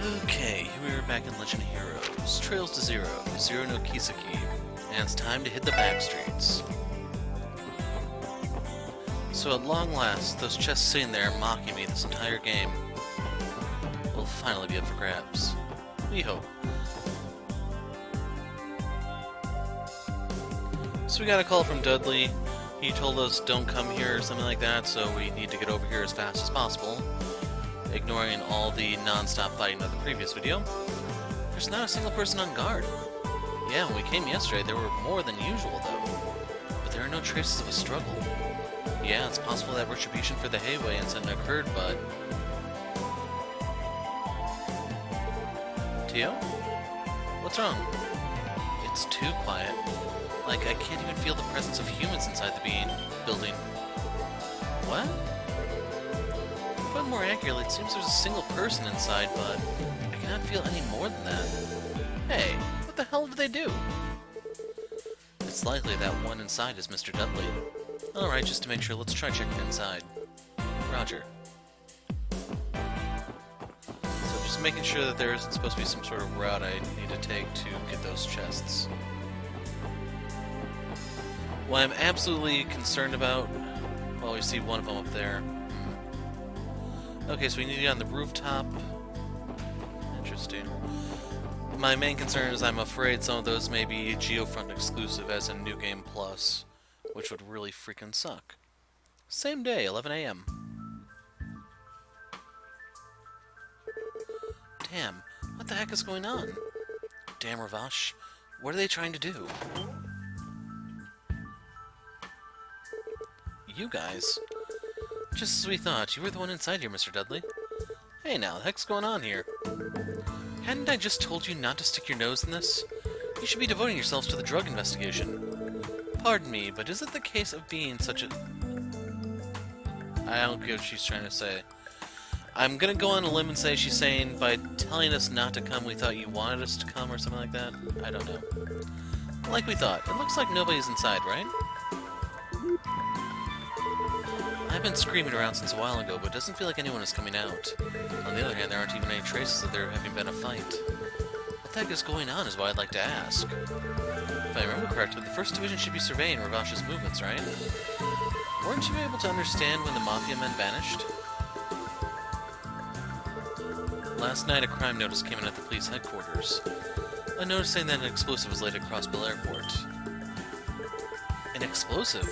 Okay, we're back in Legend of Heroes. Trails to Zero, Zero no Kiseki, and it's time to hit the back streets. So at long last, those chests sitting there mocking me this entire game will finally be up for grabs. We hope. So we got a call from Dudley. He told us don't come here or something like that, so we need to get over here as fast as possible. Ignoring all the non-stop fighting of the previous video. There's not a single person on guard. Yeah, when we came yesterday, there were more than usual, though. But there are no traces of a struggle. Yeah, it's possible that retribution for the Hayway incident occurred, but... Tio? What's wrong? It's too quiet. Like, I can't even feel the presence of humans inside the building. What? But more accurately, it seems there's a single person inside, but I cannot feel any more than that. Hey, what the hell did they do? It's likely that one inside is Mr. Dudley. Alright, just to make sure, let's try checking inside. Roger. So just making sure that there isn't supposed to be some sort of route I need to take to get those chests. What I'm absolutely concerned about... Well, we see one of them up there. Okay, so we need to get on the rooftop. Interesting. My main concern is I'm afraid some of those may be Geofront exclusive as in New Game Plus, which would really freaking suck. Same day, 11 AM. Damn, what the heck is going on? Damn, Revache, what are they trying to do? You guys... Just as we thought, you were the one inside here, Mr. Dudley. Hey now, the heck's going on here? Hadn't I just told you not to stick your nose in this? You should be devoting yourselves to the drug investigation. Pardon me, but is it the case of being such a... I don't get what she's trying to say. I'm gonna go on a limb and say she's saying, by telling us not to come, we thought you wanted us to come, or something like that? I don't know. Like we thought. It looks like nobody's inside, right? I've been screaming around since a while ago, but it doesn't feel like anyone is coming out. On the other hand, there aren't even any traces of there having been a fight. What the heck is going on is what I'd like to ask. If I remember correctly, the 1st Division should be surveying Revache's movements, right? Weren't you able to understand when the Mafia men vanished? Last night, a crime notice came in at the police headquarters. A notice saying that an explosive was laid at Crossbill Airport. An explosive?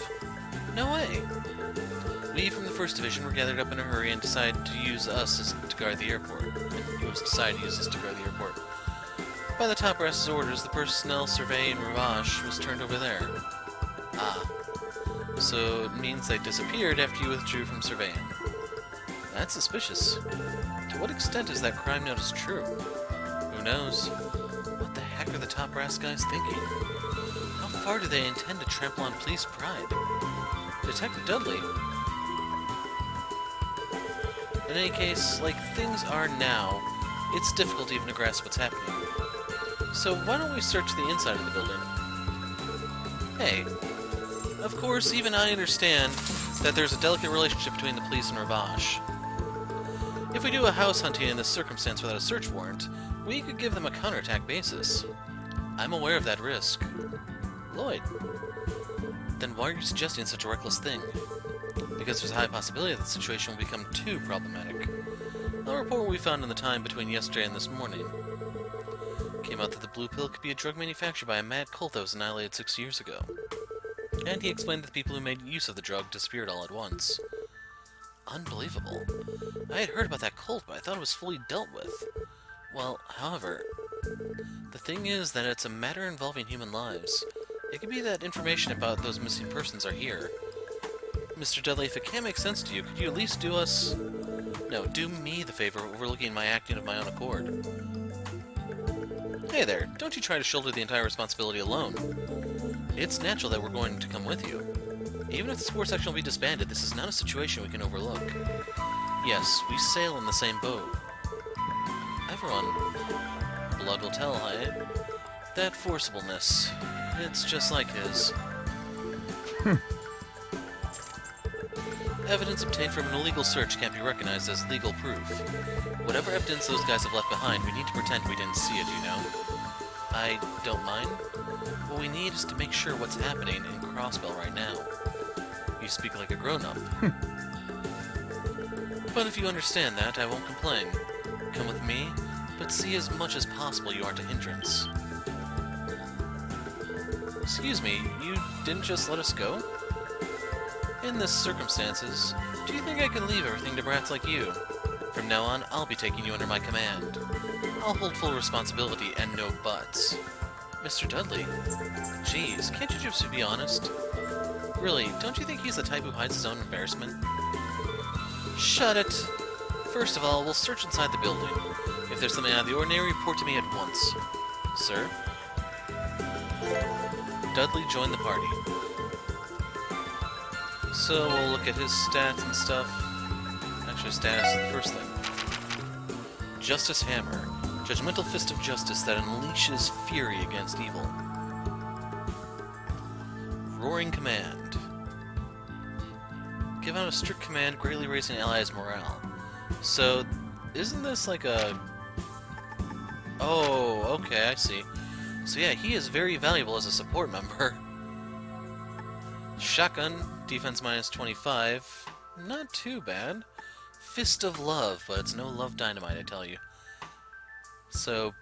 No way! We from the 1st Division were gathered up in a hurry and decided to use us to guard the airport. It was decided to use us to guard the airport. By the top brass's orders, the personnel surveying Revache was turned over there. Ah. So it means they disappeared after you withdrew from surveying. That's suspicious. To what extent is that crime notice true? Who knows? What the heck are the top brass guys thinking? How far do they intend to trample on police pride? Detective Dudley. In any case, like things are now, it's difficult even to grasp what's happening. So why don't we search the inside of the building? Hey, of course, even I understand that there's a delicate relationship between the police and Revache. If we do a house hunting in this circumstance without a search warrant, we could give them a counterattack basis. I'm aware of that risk. Lloyd. Then why are you suggesting such a reckless thing? Because there's a high possibility that the situation will become too problematic. I'll report what we found in the time between yesterday and this morning. Came out that the blue pill could be a drug manufactured by a mad cult that was annihilated 6 years ago. And he explained that the people who made use of the drug disappeared all at once. Unbelievable. I had heard about that cult, but I thought it was fully dealt with. Well, however, the thing is that it's a matter involving human lives. It could be that information about those missing persons are here. Mr. Dudley, if it can't make sense to you, could you at least do us... No, do me the favor of overlooking my acting of my own accord. Hey there, don't you try to shoulder the entire responsibility alone. It's natural that we're going to come with you. Even if the sports section will be disbanded, this is not a situation we can overlook. Yes, we sail in the same boat. Everyone, blood will tell, that forcibleness, it's just like his. Evidence obtained from an illegal search can't be recognized as legal proof. Whatever evidence those guys have left behind, we need to pretend we didn't see it, you know? I don't mind. What we need is to make sure what's happening in Crossbell right now. You speak like a grown-up. But if you understand that, I won't complain. Come with me, but see as much as possible you aren't a hindrance. Excuse me, you didn't just let us go? In this circumstances, do you think I can leave everything to brats like you? From now on, I'll be taking you under my command. I'll hold full responsibility and no buts. Mr. Dudley? Jeez, can't you just be honest? Really, don't you think he's the type who hides his own embarrassment? Shut it! First of all, we'll search inside the building. If there's something out of the ordinary, report to me at once. Sir? Dudley joined the party. So we'll look at his stats and stuff. Actually, status is the first thing. Justice Hammer. Judgmental fist of justice that unleashes fury against evil. Roaring Command. Give out a strict command, greatly raising allies' morale. So, isn't this like a... Oh, okay, I see. So yeah, he is very valuable as a support member. Shotgun, defense minus 25. Not too bad. Fist of Love, but it's no love dynamite, I tell you. So,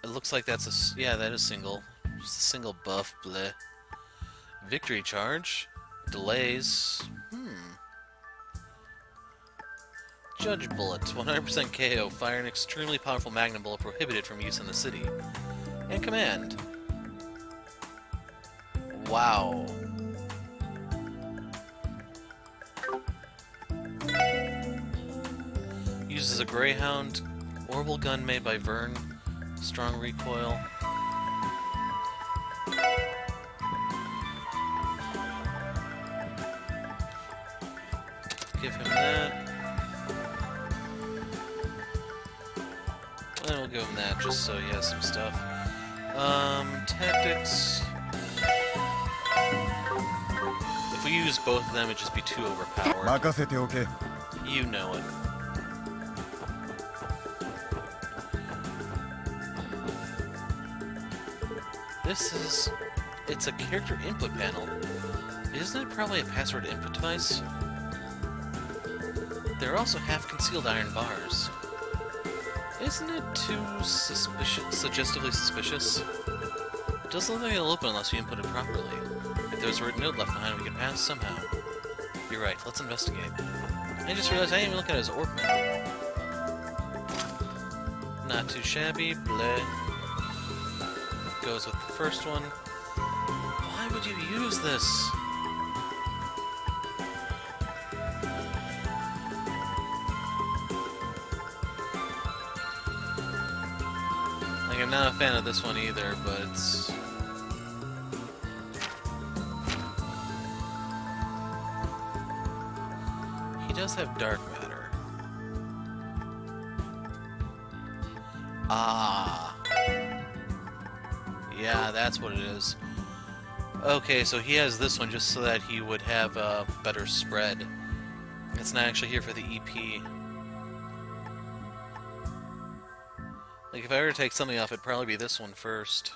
it looks like that's a... Yeah, that is single. Just a single buff, bleh. Victory Charge. Delays. Judge Bullet. 100% KO. Fire an extremely powerful magnum bullet prohibited from use in the city. And Command. Wow. Uses a Greyhound. Orbital gun made by Vern. Strong recoil. Give him that. And then we'll give him that just so he has some stuff. Tactics. If we use both of them, it'd just be too overpowered. You know it. It's a character input panel. Isn't it probably a password input device? There are also half-concealed iron bars. Isn't it too suggestively suspicious? It doesn't look like it'll open unless you input it properly. If there's a written note left behind, we can pass somehow. You're right, let's investigate. I just realized I didn't even look at his orb map. Not too shabby, bleh. Goes with the first one. Why would you use this? Like, I'm not a fan of this one either, but it's... He does have dark matter. Ah. Yeah, that's what it is. Okay, so he has this one just so that he would have a better spread. It's not actually here for the EP. Like, if I were to take something off, it'd probably be this one first.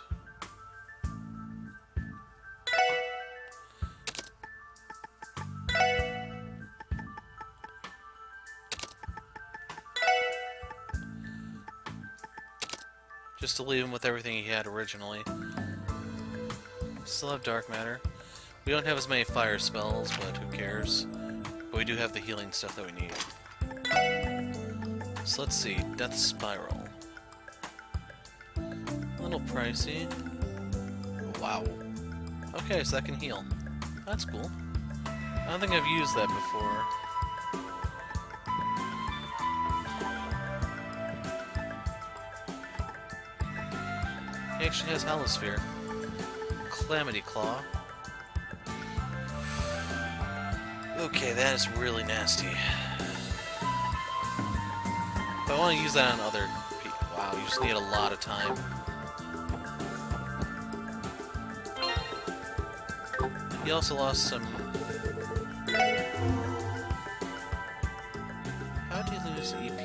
Just to leave him with everything he had originally. Still have dark matter. We don't have as many fire spells, but who cares? But we do have the healing stuff that we need. So let's see. Death Spiral. A little pricey. Wow. Okay, so that can heal. That's cool. I don't think I've used that before. He actually has Holosphere. Calamity Claw. Okay, that is really nasty. If I want to use that on other people... Wow, you just need a lot of time. He also lost some... Where's EP?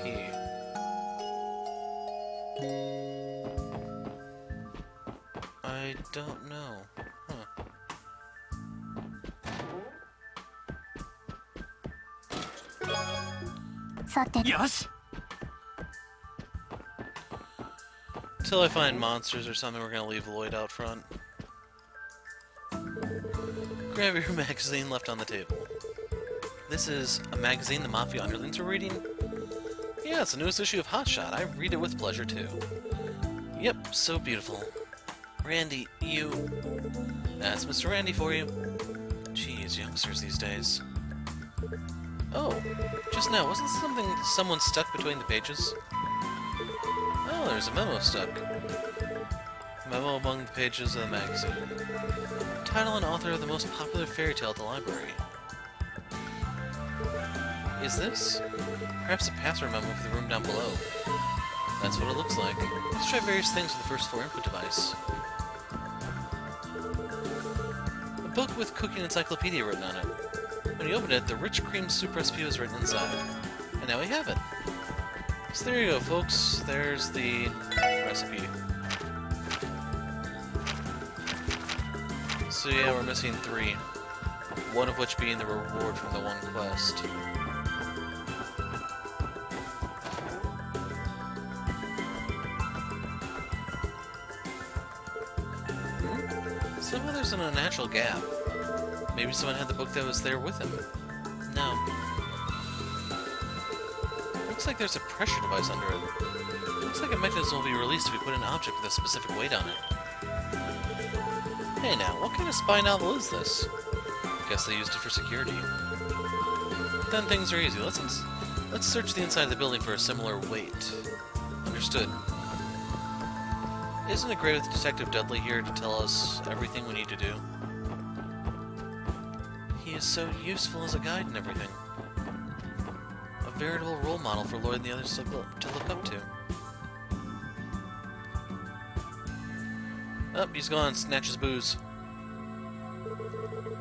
I don't know. Huh. Yosh! Until I find monsters or something, we're gonna leave Lloyd out front. Grab your magazine left on the table. This is a magazine the Mafia underlings are reading? Yeah, it's the newest issue of Hotshot. I read it with pleasure, too. Yep, so beautiful. Randy, you... That's Mr. Randy for you. Jeez, youngsters these days. Oh, just now, wasn't someone stuck between the pages? Oh, there's a memo stuck. Memo among the pages of the magazine. Title and author of the most popular fairy tale at the library. Is this? Perhaps a password memo for the room down below. That's what it looks like. Let's try various things with the first floor input device. A book with cooking encyclopedia written on it. When you open it, the rich cream soup recipe was written inside. And now we have it. So there you go, folks. There's the recipe. So yeah, we're missing 3. One of which being the reward from the one quest. Somehow there's an unnatural gap. Maybe someone had the book that was there with him. No. Looks like there's a pressure device under it. Looks like a mechanism will be released if we put an object with a specific weight on it. Hey now, what kind of spy novel is this? Guess they used it for security. Then things are easy. Let's search the inside of the building for a similar weight. Understood. Isn't it great with Detective Dudley here to tell us everything we need to do? He is so useful as a guide and everything. A veritable role model for Lloyd and the others to look up to. Oh, he's gone. Snatch his booze.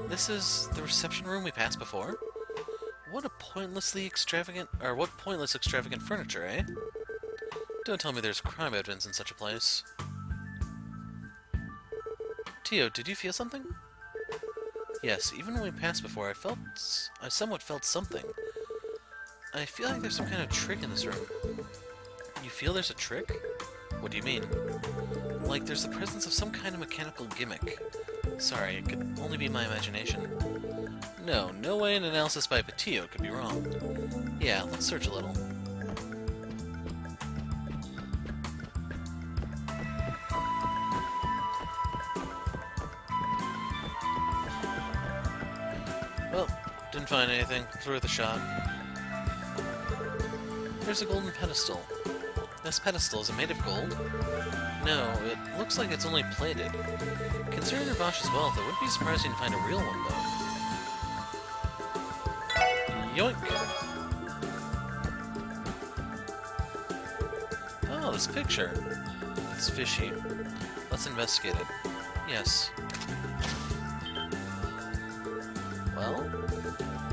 This is the reception room we passed before? What pointless extravagant furniture, eh? Don't tell me there's crime evidence in such a place. Tio, did you feel something? Yes, even when we passed before, I somewhat felt something. I feel like there's some kind of trick in this room. You feel there's a trick? What do you mean? Like there's the presence of some kind of mechanical gimmick. Sorry, it could only be my imagination. No way an analysis by Patio could be wrong. Yeah, let's search a little. Well, didn't find anything. It's worth a shot. There's a golden pedestal. This pedestal, is it made of gold? No, it looks like it's only plated. Considering Revache's wealth, it wouldn't be surprising to find a real one, though. Yoink! Oh, this picture. It's fishy. Let's investigate it. Yes. Well,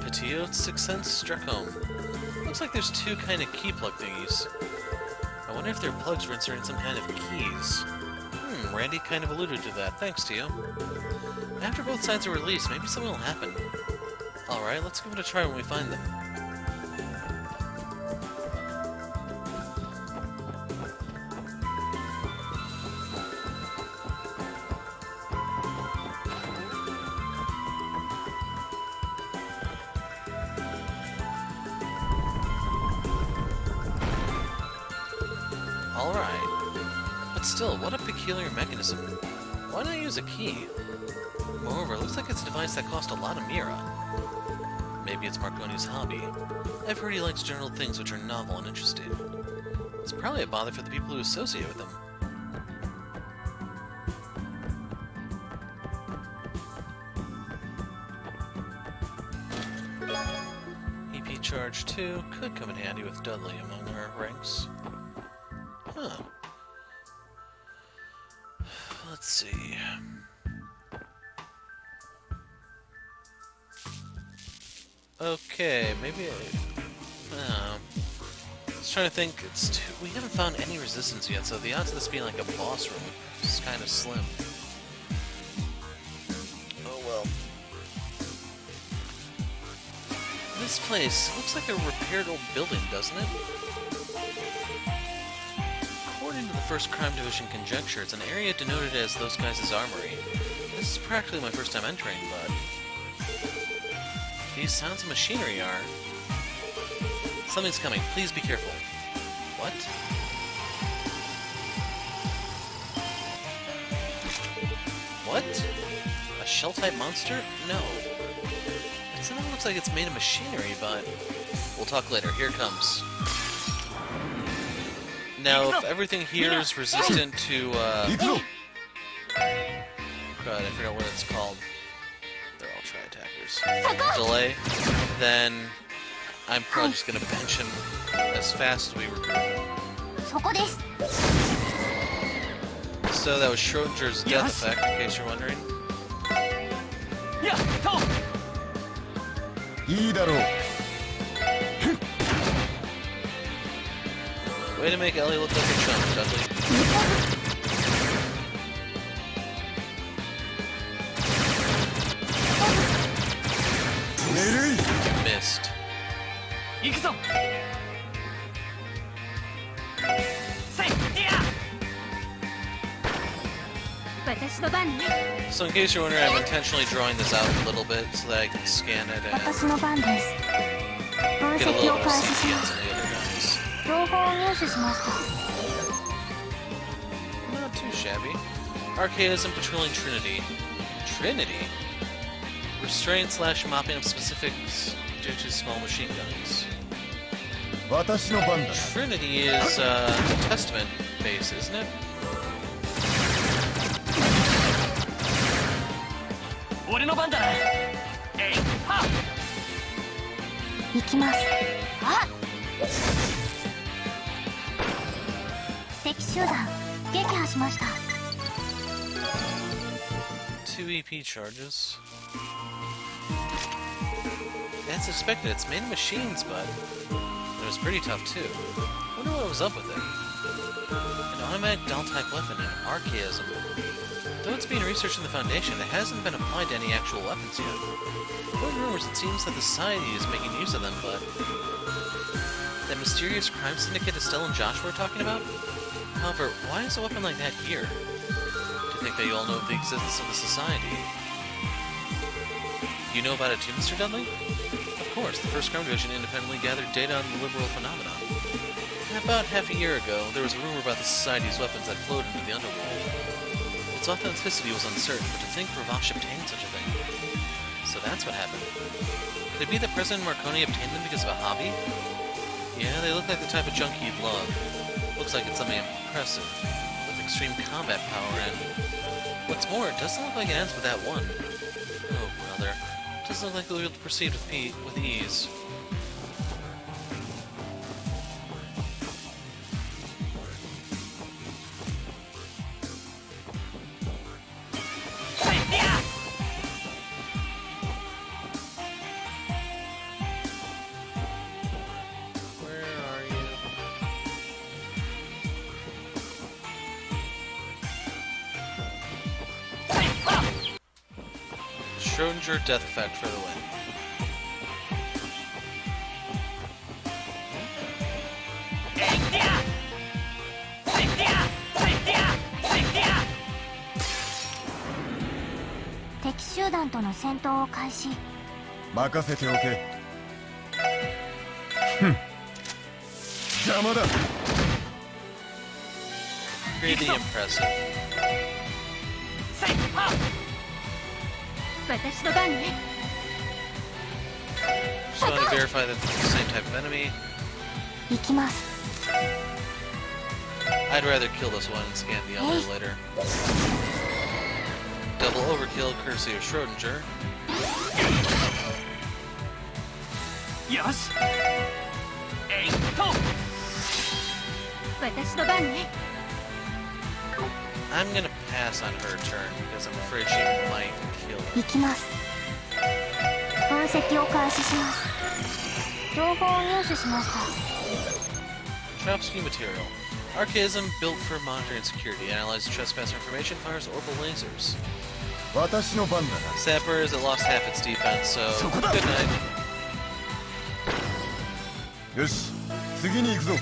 Patio's sixth sense struck home. Looks like there's 2 kind of key plug thingies. I wonder if they're plugs for inserting some kind of keys. Randy kind of alluded to that. Thanks, Tio. After both sides are released, maybe something will happen. Alright, let's give it a try when we find them. Alright. But still, what a peculiar mechanism. Why not use a key? Moreover, it looks like it's a device that cost a lot of Mira. Maybe it's Marconi's hobby. I've heard he likes general things which are novel and interesting. It's probably a bother for the people who associate with him. EP charge 2 could come in handy with Dudley among our ranks. Huh. Let's see. Okay, maybe was trying to think. We haven't found any resistance yet, so the odds of this being like a boss room is kind of slim. Oh well. This place looks like a repaired old building, doesn't it? According to the first Crime Division conjecture, it's an area denoted as those guys' armory. This is practically my first time entering, but these sounds of machinery are... Something's coming. Please be careful. What? What? A shell-type monster? No. Something looks like it's made of machinery, but... We'll talk later. Here it comes. Now, if everything here is resistant to, God, I forgot what it's called. They're all tri-attackers. Delay. Then... I'm probably just gonna bench him as fast as we recruit him. So that was Schrodinger's death effect, in case you're wondering. Way to make Ellie look like a chump, Dudley. Missed. So in case you're wondering, I'm intentionally drawing this out a little bit so that I can scan it and get a little more sentience in the other guys. Not too shabby. Archaism patrolling Trinity. Trinity? Restraint / mopping up specifics due to small machine guns. Trinity is Testament base, isn't it? Two EP charges. That's expected. It's made of machines, but it was pretty tough too. Wonder what was up with it. An automatic doll-type weapon, an archaism. Though it's being researched in the Foundation, it hasn't been applied to any actual weapons yet. According to rumors, it seems that the Society is making use of them, but... That mysterious crime syndicate Estelle and Joshua were talking about? However, why is a weapon like that here? Do you think that you all know of the existence of the Society? You know about it too, Mr. Dudley? Of course, the first Crime Division independently gathered data on the liberal phenomenon. About half a year ago, there was a rumor about the Society's weapons that flowed into the underworld. Its authenticity was uncertain, but to think Revache obtained such a thing. So that's what happened. Could it be that President Marconi obtained them because of a hobby? Yeah, they look like the type of junk he'd love. Looks like it's something impressive, with extreme combat power, and... What's more, it doesn't look like it ends with that one. Oh, brother. It doesn't look like we'll proceed with ease. Schrodinger death effect for the win. Pretty impressive. Just want to verify that it's the same type of enemy. I'd rather kill this one and scan the others later. Double overkill courtesy of Schrodinger. Yes. I'm gonna pass on her turn because I'm afraid she might kill her. Traps new material. Archaism built for monitoring security. Analyzes trespasser information. Fires orbital lasers. 私の番だな。 Sappers, it lost half its defense, so good night. よし、次に行くぞ。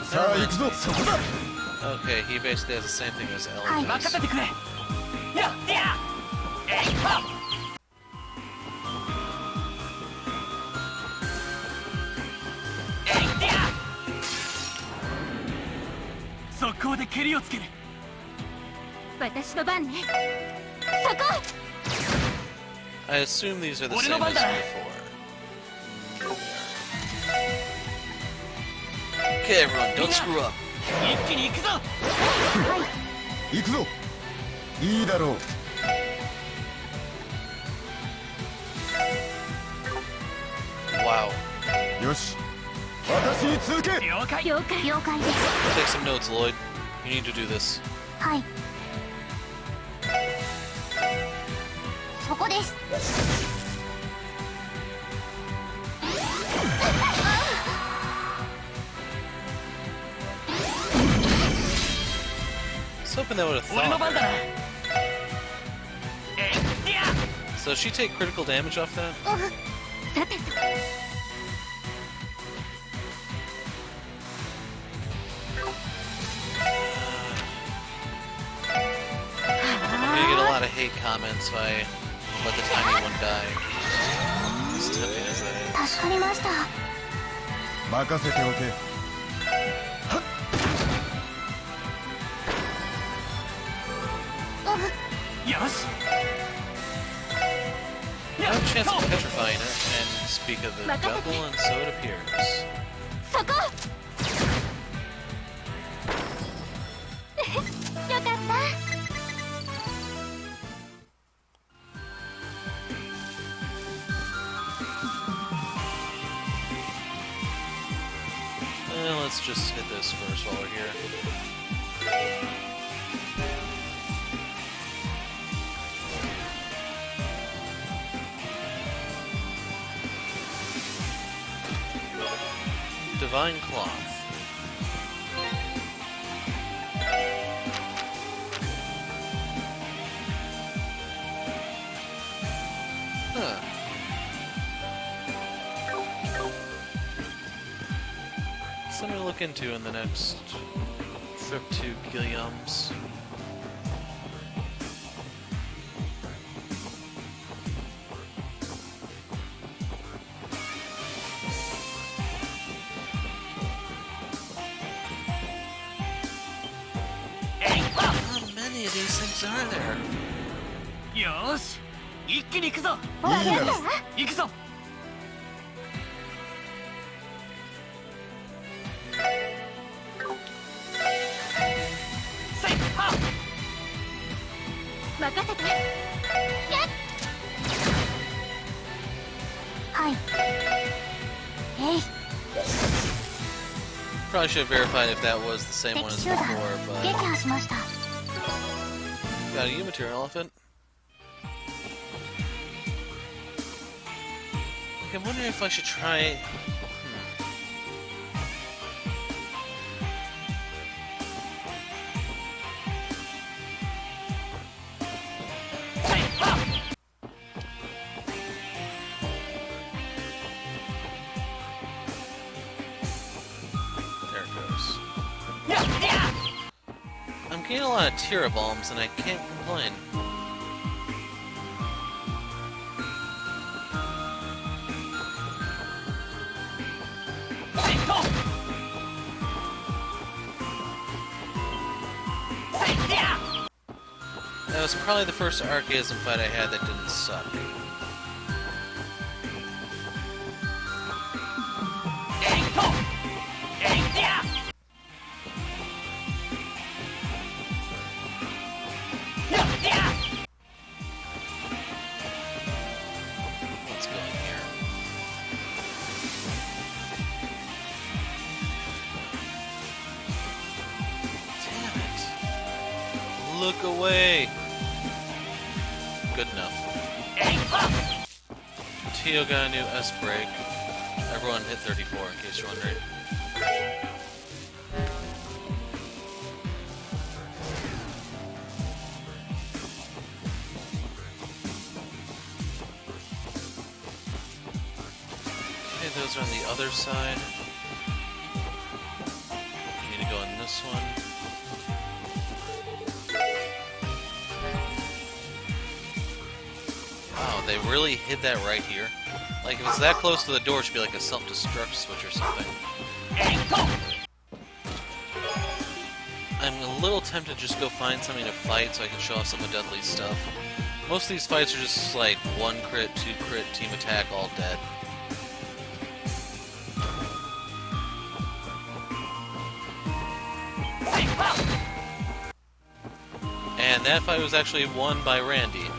さあ行くぞ。そこだ。 Okay, he basically has the same thing as L. 任せてくれ。やってや。えいは。えいってや。速攻で蹴りをつける。私の番ね。そこ。 I assume these are the same as before. Okay, everyone, don't screw up. 一気に行くぞ。行くぞ。いいだろう。 Wow. よし、私に続け。了解。了解です。 Take some notes, Lloyd. You need to do this. はい。そこです。 I was hoping that would have 俺の番 thought. だな。えいってや。 So does she take critical damage off that? さて。 I'm gonna get a lot of hate comments if I let the tiny one die. As tempting as that is. 助かりました。任せておけ。 よし。 No chance of petrifying it, and speak of the devil, and so it appears. そこ。よかった。 Let's just hit this first while we're here. Divine Cloth. Huh. Something to look into in the next trip to Gilliam's. How many of these things are there? よーし。一気に行くぞ。いいだろう。行くぞ。 任せて。やっ。はい。えい。 Probably should have verified if that was the same one 敵 as 集団 before, 撃 but 破しました。 got a U-material elephant. Okay, I'm wondering if I should try. There it goes. I'm getting a lot of Tira bombs, and I can't complain. That was probably the first archaism fight I had that didn't suck. Let's go in here. Look away! Good enough. Tio got a new S break. Everyone hit 34 in case you're wondering. Okay, those are on the other side. You need to go in this one. Wow, they really hid that right here. Like, if it's that close to the door, it should be like a self-destruct switch or something. I'm a little tempted to just go find something to fight so I can show off some of Dudley's stuff. Most of these fights are just like 1 crit, 2 crit, team attack, all dead. And that fight was actually won by Randy.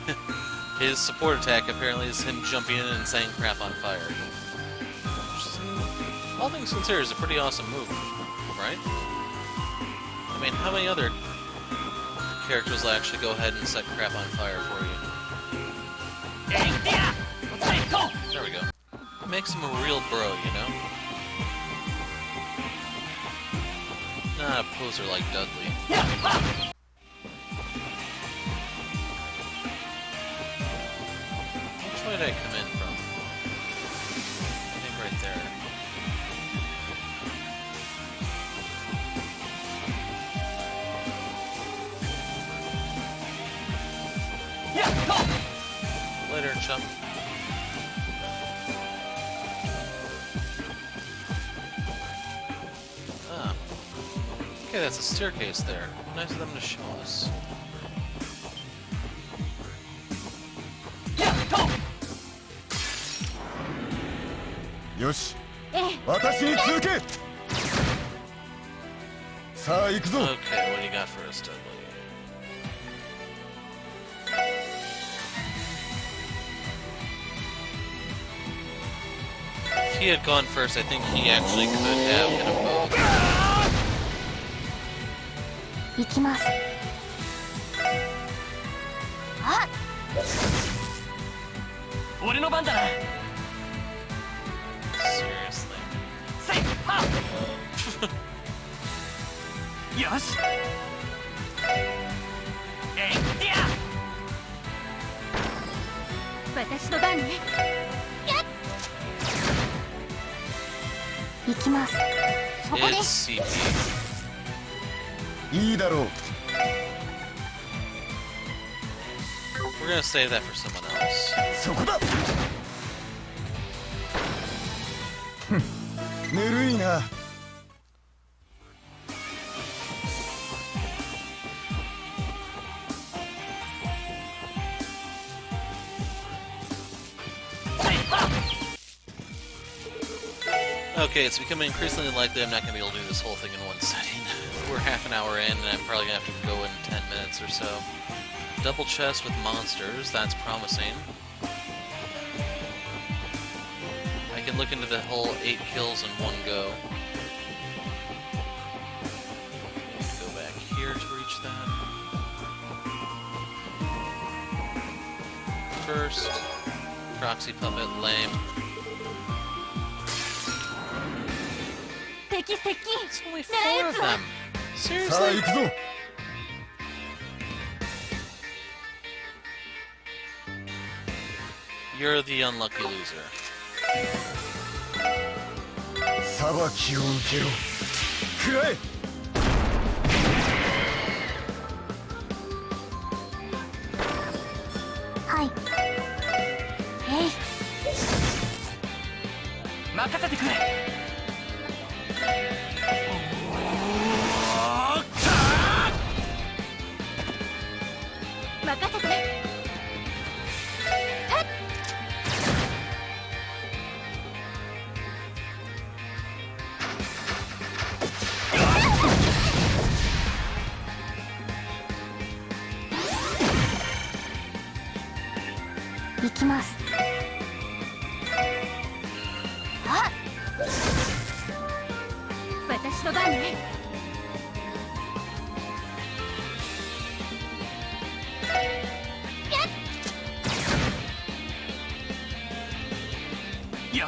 His support attack apparently is him jumping in and saying crap on fire. Which is, all things considered, is a pretty awesome move, right? I mean, how many other characters will actually go ahead and set crap on fire for you? There we go. It makes him a real bro, you know? Not a poser like Dudley. Where did I come in from? I think right there. Later, chump. Ah. Okay, that's a staircase there. Nice of them to show us. Yoshi, ええ、私に続け。さあ行くぞ。 Okay, what do you got for us, Dudley? If he had gone first, I think he actually could have hit him both. 行きます。あ、俺の番だな。 Seriously. せいはよしえいってや私の番ね。行きます。そこで It's す。 CP. いいだろう。 We're gonna save that for someone else. そこだ。ぬるいな。 Okay, it's becoming increasingly likely I'm not going to be able to do this whole thing in one setting. We're half an hour in, and I'm probably going to have to go in 10 minutes or so. Double chest with monsters, that's promising. I can look into the whole 8 kills in one go. Go back here to reach that. First, proxy puppet, lame. 敵接近。 It's only 狙え 4 や of つは them. さあ Seriously? 行くぞ。 You're the unlucky loser. 裁きを受けろ。食らえ。はい。えい。任せてくれ任せて。行きます。あ、私の番ね。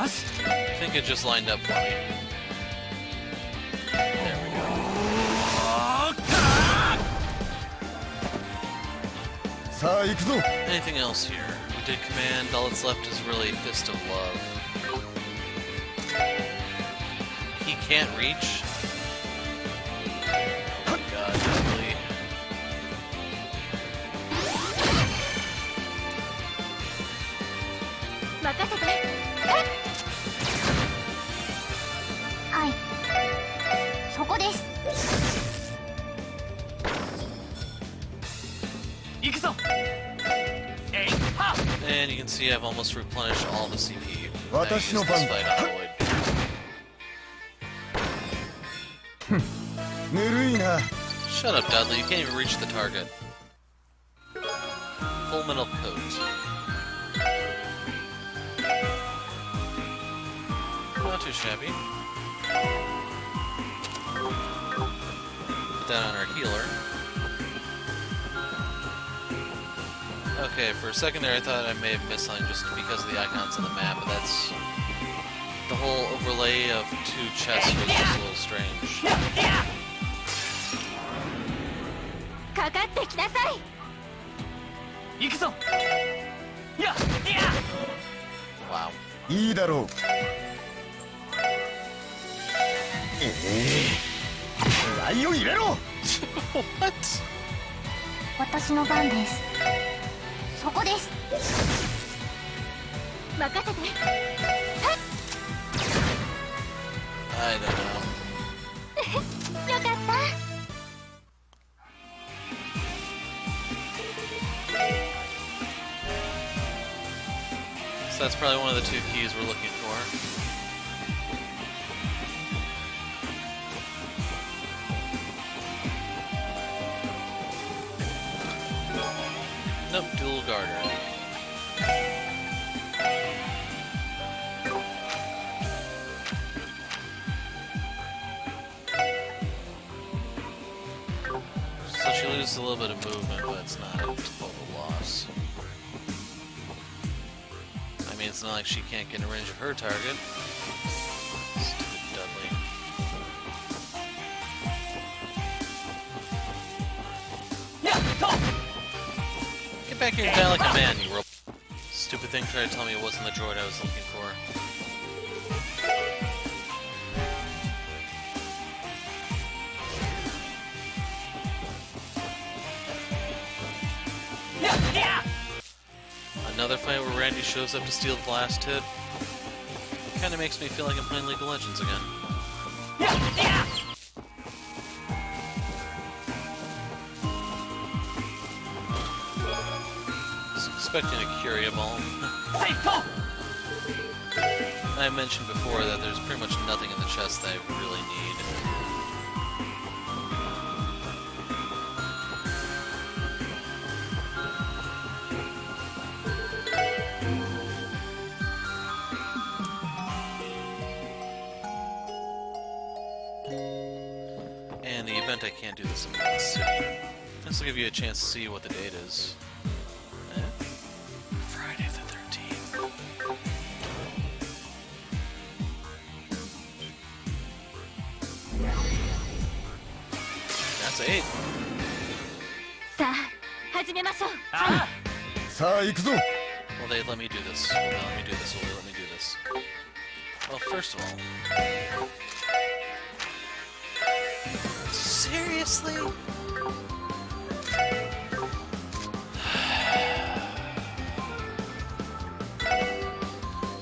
し I think it just lined up for me. There we go. さあ行くぞ Anything else here? We did command. All that's left is really Fist of Love. He can't reach? Oh god, Dudley. 任せて。はいそこです。行くぞえいは And you can see I've almost replenished all the CP. Well, Now that's use no this fun. fight on Void. ぬるいな Shut up, Dudley. You can't even reach the target. Full metal coat. Not too shabby. Put that on our healer. Okay, for a second there I thought I may have missed something just because of the icons on the map, but that's... The whole overlay of two chests was just a little strange. かかってきなさい。行くぞやや Wow. いいだろうライを入れろ What? 私の番です。そこです。任せて。 I don't know. よかった。 So that's probably one of the two keys we're looking for. Nope, dual garter. So she loses a little bit of movement, but it's not a total loss. I mean, it's not like she can't get in range of her target. Stupid Dudley. Get back here and die like a man, you rope. Stupid thing tried to tell me it wasn't the droid I was looking for. Another fight where Randy shows up to steal the last hit. Kinda makes me feel like I'm playing League of Legends again. Was expecting a Curia Ball. I mentioned before that there's pretty much nothing in the chest that I really need. And the event I can't do this in the city. This will give you a chance to see what the date is. Friday the 13th. That's 8. さあ始めましょう。さあ行くぞ Will they let me do this? Will they let me do this? Will they let me do this? Well, first of all... Seriously?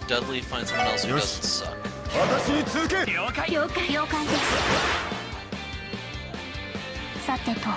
Dudley, find someone else who doesn't suck. 私に続け了解了解了解です。さてと。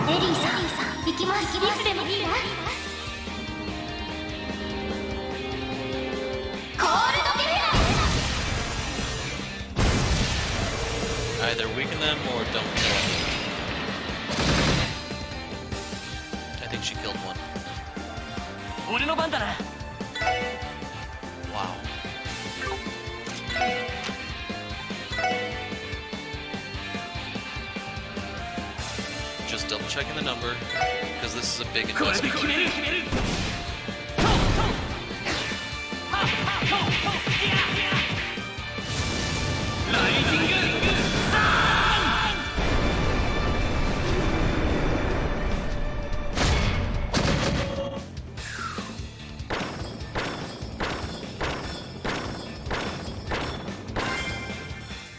エリーさん行きます。いつでもいいわ。Either weaken them or don't kill them. I think she killed one. 俺の番だな。 Wow. Just double checking the number, because this is a big これで investment. 決める決める。トントン。はっはっトントン。いやいや。ライジングサーン。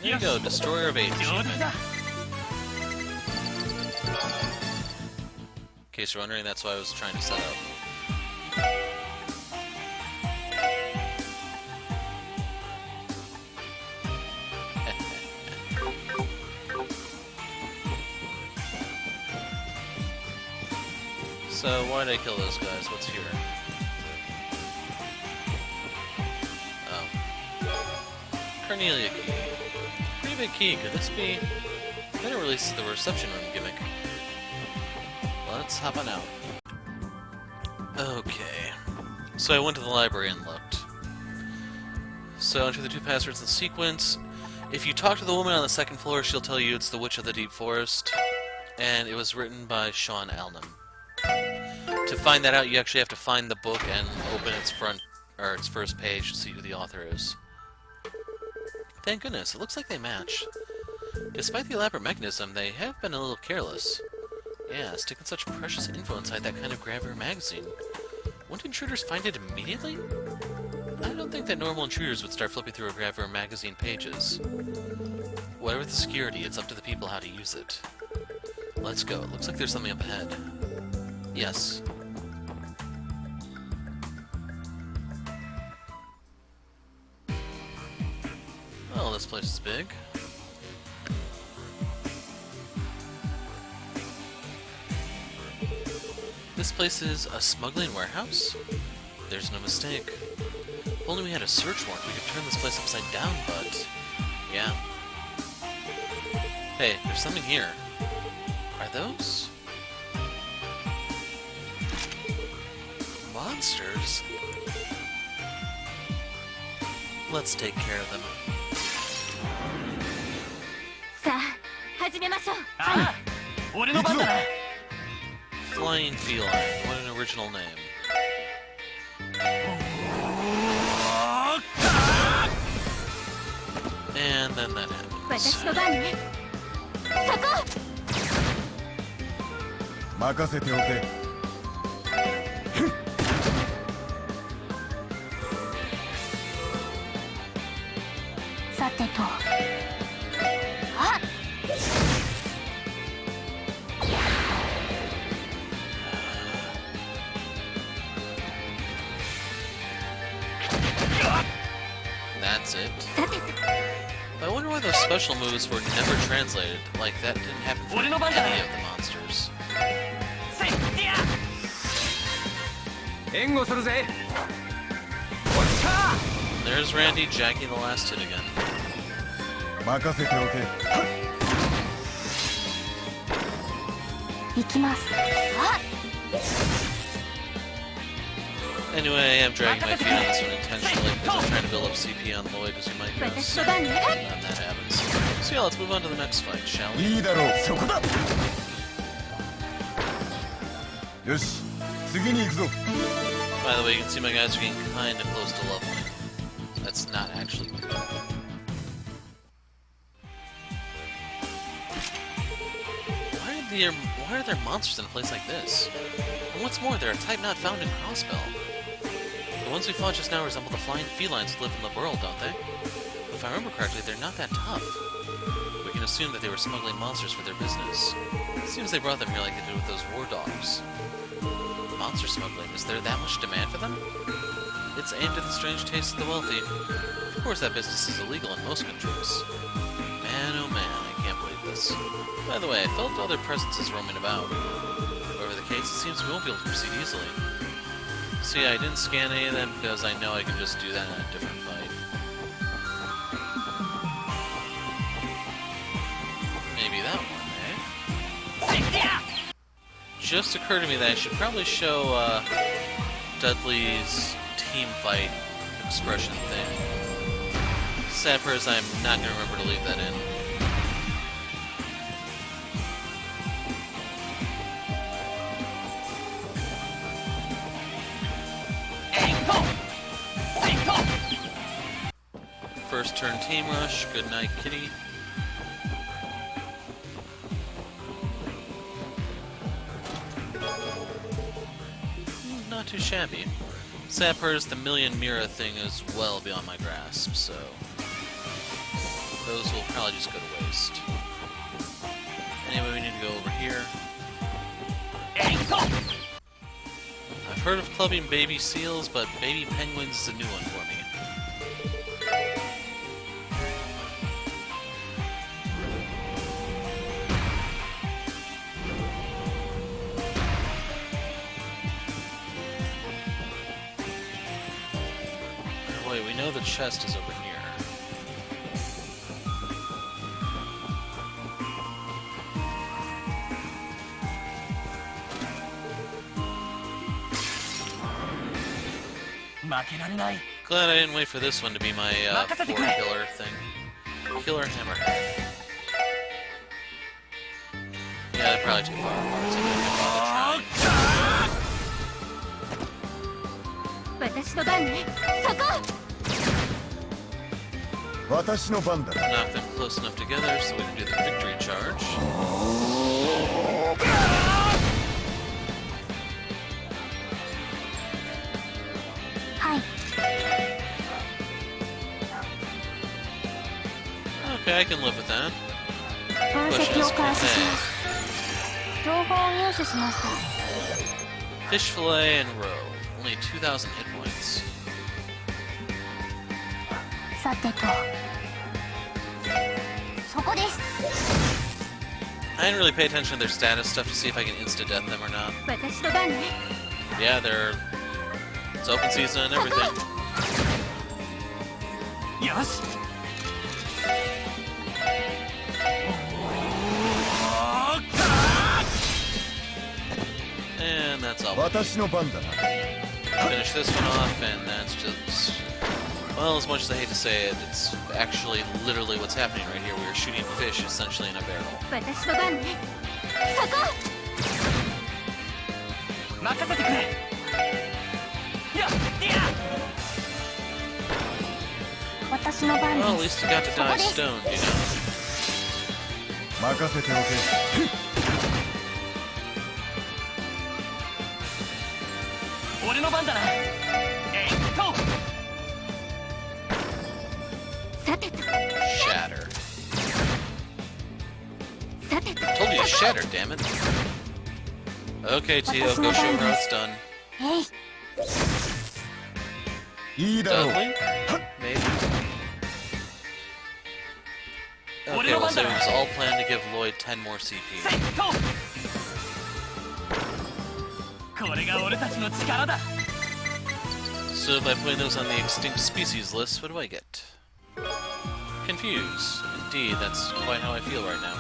There you go, Destroyer of Age 上 achievement. 手だ。 In case you're wondering, that's what I was trying to set up. So, why did I kill those guys? What's here? Oh. Cornelia key. Pretty big key. Could this be... Then it releases the reception room gimmick. Let's hop on out. Okay. So I went to the library and looked. So enter the 2 passwords in sequence. If you talk to the woman on the 2nd floor, she'll tell you it's the Witch of the Deep Forest. And it was written by Sean Alnham. To find that out, you actually have to find the book and open its its first page to see who the author is. Thank goodness, it looks like they match. Despite the elaborate mechanism, they have been a little careless. Yeah, sticking such precious info inside that kind of Gravure magazine. Wouldn't intruders find it immediately? I don't think that normal intruders would start flipping through a Gravure magazine pages. Whatever the security, it's up to the people how to use it. Let's go. It looks like there's something up ahead. Yes. Oh, this place is big. This place is a smuggling warehouse? There's no mistake. If only we had a search warrant, we could turn this place upside down, but... yeah. Hey, there's something here. Are those... monsters? Let's take care of them. さあ始めましょう。ああ、俺の番だな。 Flying Feline, what an original name. And then that happens. 私の番ね。そこ。任せておけ。さてと。あっ。 That's it. I wonder why those special moves were never translated. Like, that didn't happen for any of the monsters. せいや。援護するぜ。 There's Randy jacking the last hit again. 任せておけ。行きます。あっ。 Anyway, I am dragging my feet on this one intentionally because I'm trying to build up CP on Lloyd, as you might guess. 私の番ね。 And that happens. So yeah, let's move on to the next fight, shall we? いいだろう。そこだ。よし、次に行くぞ。 By the way, you can see my guys are getting kinda close to leveling. That's not actually good. Why are there monsters in a place like this? And what's more, they're a type not found in Crossbell. The ones we fought just now resemble the flying felines who live in the world, don't they? If I remember correctly, they're not that tough. We can assume that they were smuggling monsters for their business. It seems they brought them here like they did with those war dogs. Monster smuggling, is there that much demand for them? It's aimed at the strange tastes of the wealthy. Of course, that business is illegal in most countries. Man, oh man, I can't believe this. By the way, I felt other presences roaming about. Whatever the case, it seems we won't be able to proceed easily. So yeah, I didn't scan any of them because I know I can just do that in a different fight. that one, eh? Just occurred to me that I should probably show Dudley's team fight expression thing. Sad part is I'm not going to remember to leave that in. First turn team rush. Good night, kitty. Not too shabby. Sad part is the million mirror thing is well beyond my grasp, so those will probably just go to waste. Anyway, we need to go over here. I've heard of clubbing baby seals, but baby penguins is a new one for me. Wait, we know the chest is over here. Glad I didn't wait for this one to be my 4-killer thing. Killer Hammerhead. Yeah, they're probably too far apart, so I'm not gonna bother trying. 私の番ね。そこ。私の番だ。 Knock them close enough together so we can do the victory charge. Hi. Okay, I can live with that. 分析を開始します。情報を入手しました。 Fish fillet and roe. Only 2,000 hit points. さてと。そこです。 I didn't really pay attention to their status stuff to see if I can insta-death them or not. 私の番ね。 Yeah, it's open season and everything. Yes. And that's all. 私の番だ。 Finish this one off, and that's just... Well, as much as I hate to say it, it's actually literally what's happening right here. We are shooting fish essentially in a barrel. 私の番ね。そこ。任せてくれ。や、私の番 Well, at で least す。 you got to そこ die です。 stoned, you know? 任せておけ。俺の番だな。さてと。 Shatter. さてと。 Told you to shatter, damn it. Okay, Tio, go show her how it's done. えい。いいだろう。 Dudley? Maybe? Okay, well, so it was all planned to give Lloyd 10 more CP. これが俺たちの力だ。 So by putting those on the extinct species list, what do I get? Confused. Indeed, that's quite how I feel right now.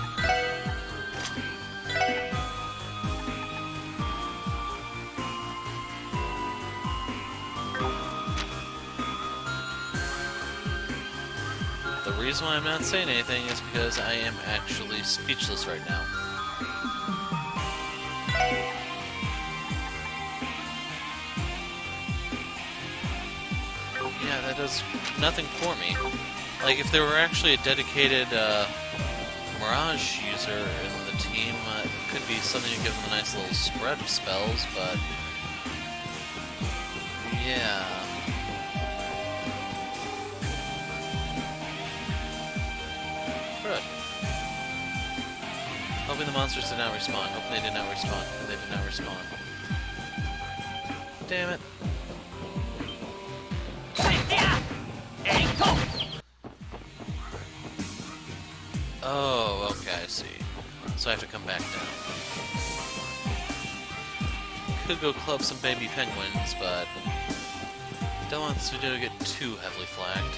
The reason why I'm not saying anything is because I am actually speechless right now. Yeah, that does nothing for me. Like, if there were actually a dedicated Mirage user in the team, it could be something to give them a nice little spread of spells, but... yeah... Good. Hoping the monsters did not respawn. Hoping they did not respawn. Hoping they did not respawn. Damn it. Oh, okay, I see. So I have to come back down. Could go club some baby penguins, but don't want this video to get too heavily flagged.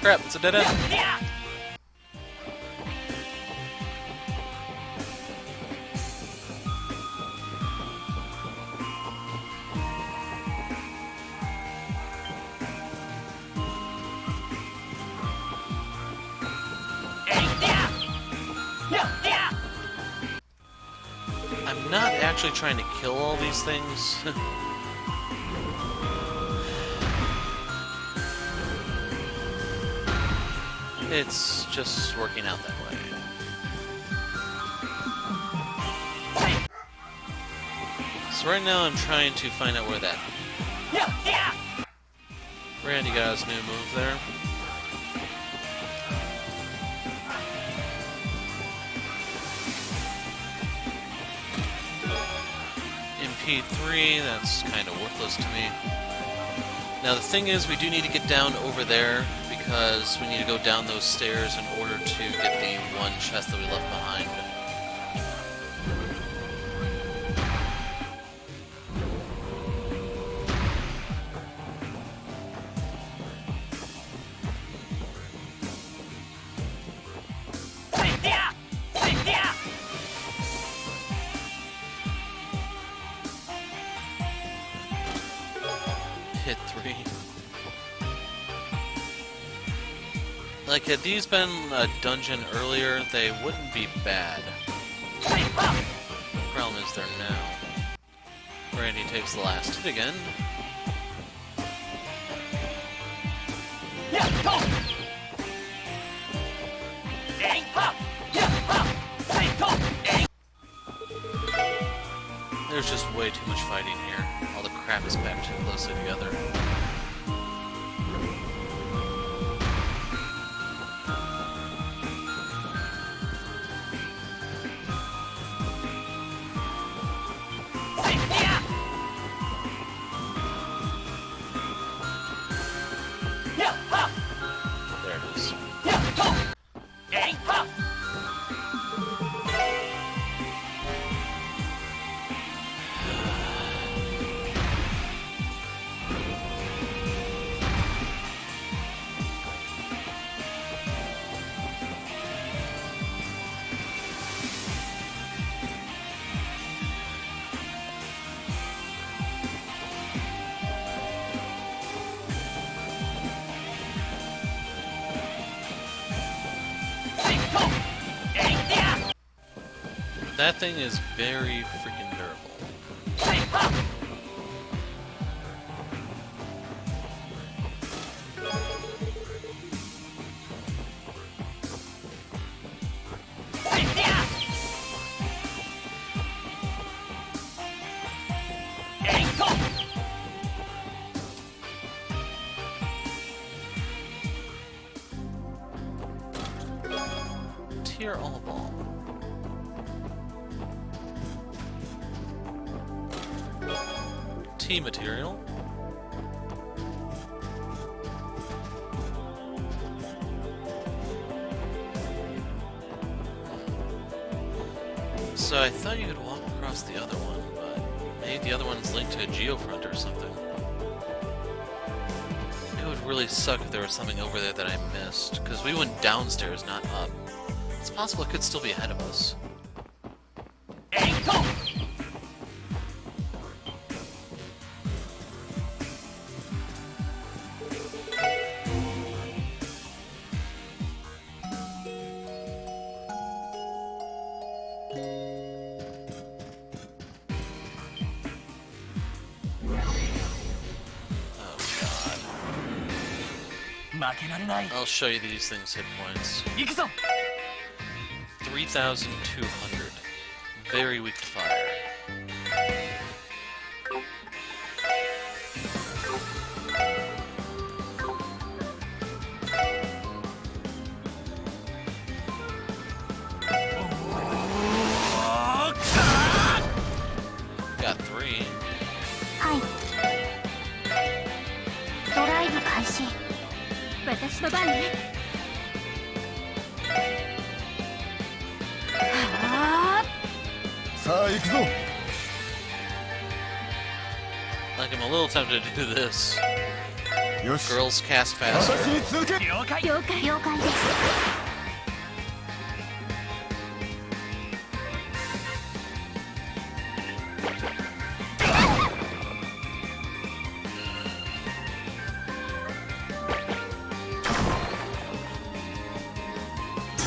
Crap, it's a dead end. I'm not actually trying to kill all these things. It's just working out that way. So right now I'm trying to find out where that... Randy got his new move there. MP3, that's kind of worthless to me. Now the thing is, we do need to get down over there, because we need to go down those stairs in order to get the one chest that we left behind. Hit 3. Like, had these been a dungeon earlier, they wouldn't be bad. The problem is they're now. Randy takes the last hit again. There's just way too much fighting here. All the crap is packed too closely together. There it is. That thing is very freaking durable. Tier all ball. T material. So I thought you could walk across the other one, but maybe the other one's linked to a geofront or something. It would really suck if there was something over there that I missed, because we went downstairs, not up. It's possible it could still be ahead of us. I'll show you these things' hit points. 3,200. Very weak to fire. Got 3. はい。ドライブ開始。私の番ね。はあ。さあ行くぞ。I'm a little tempted to do this. よし Girls cast faster. 私に続け了解了解です。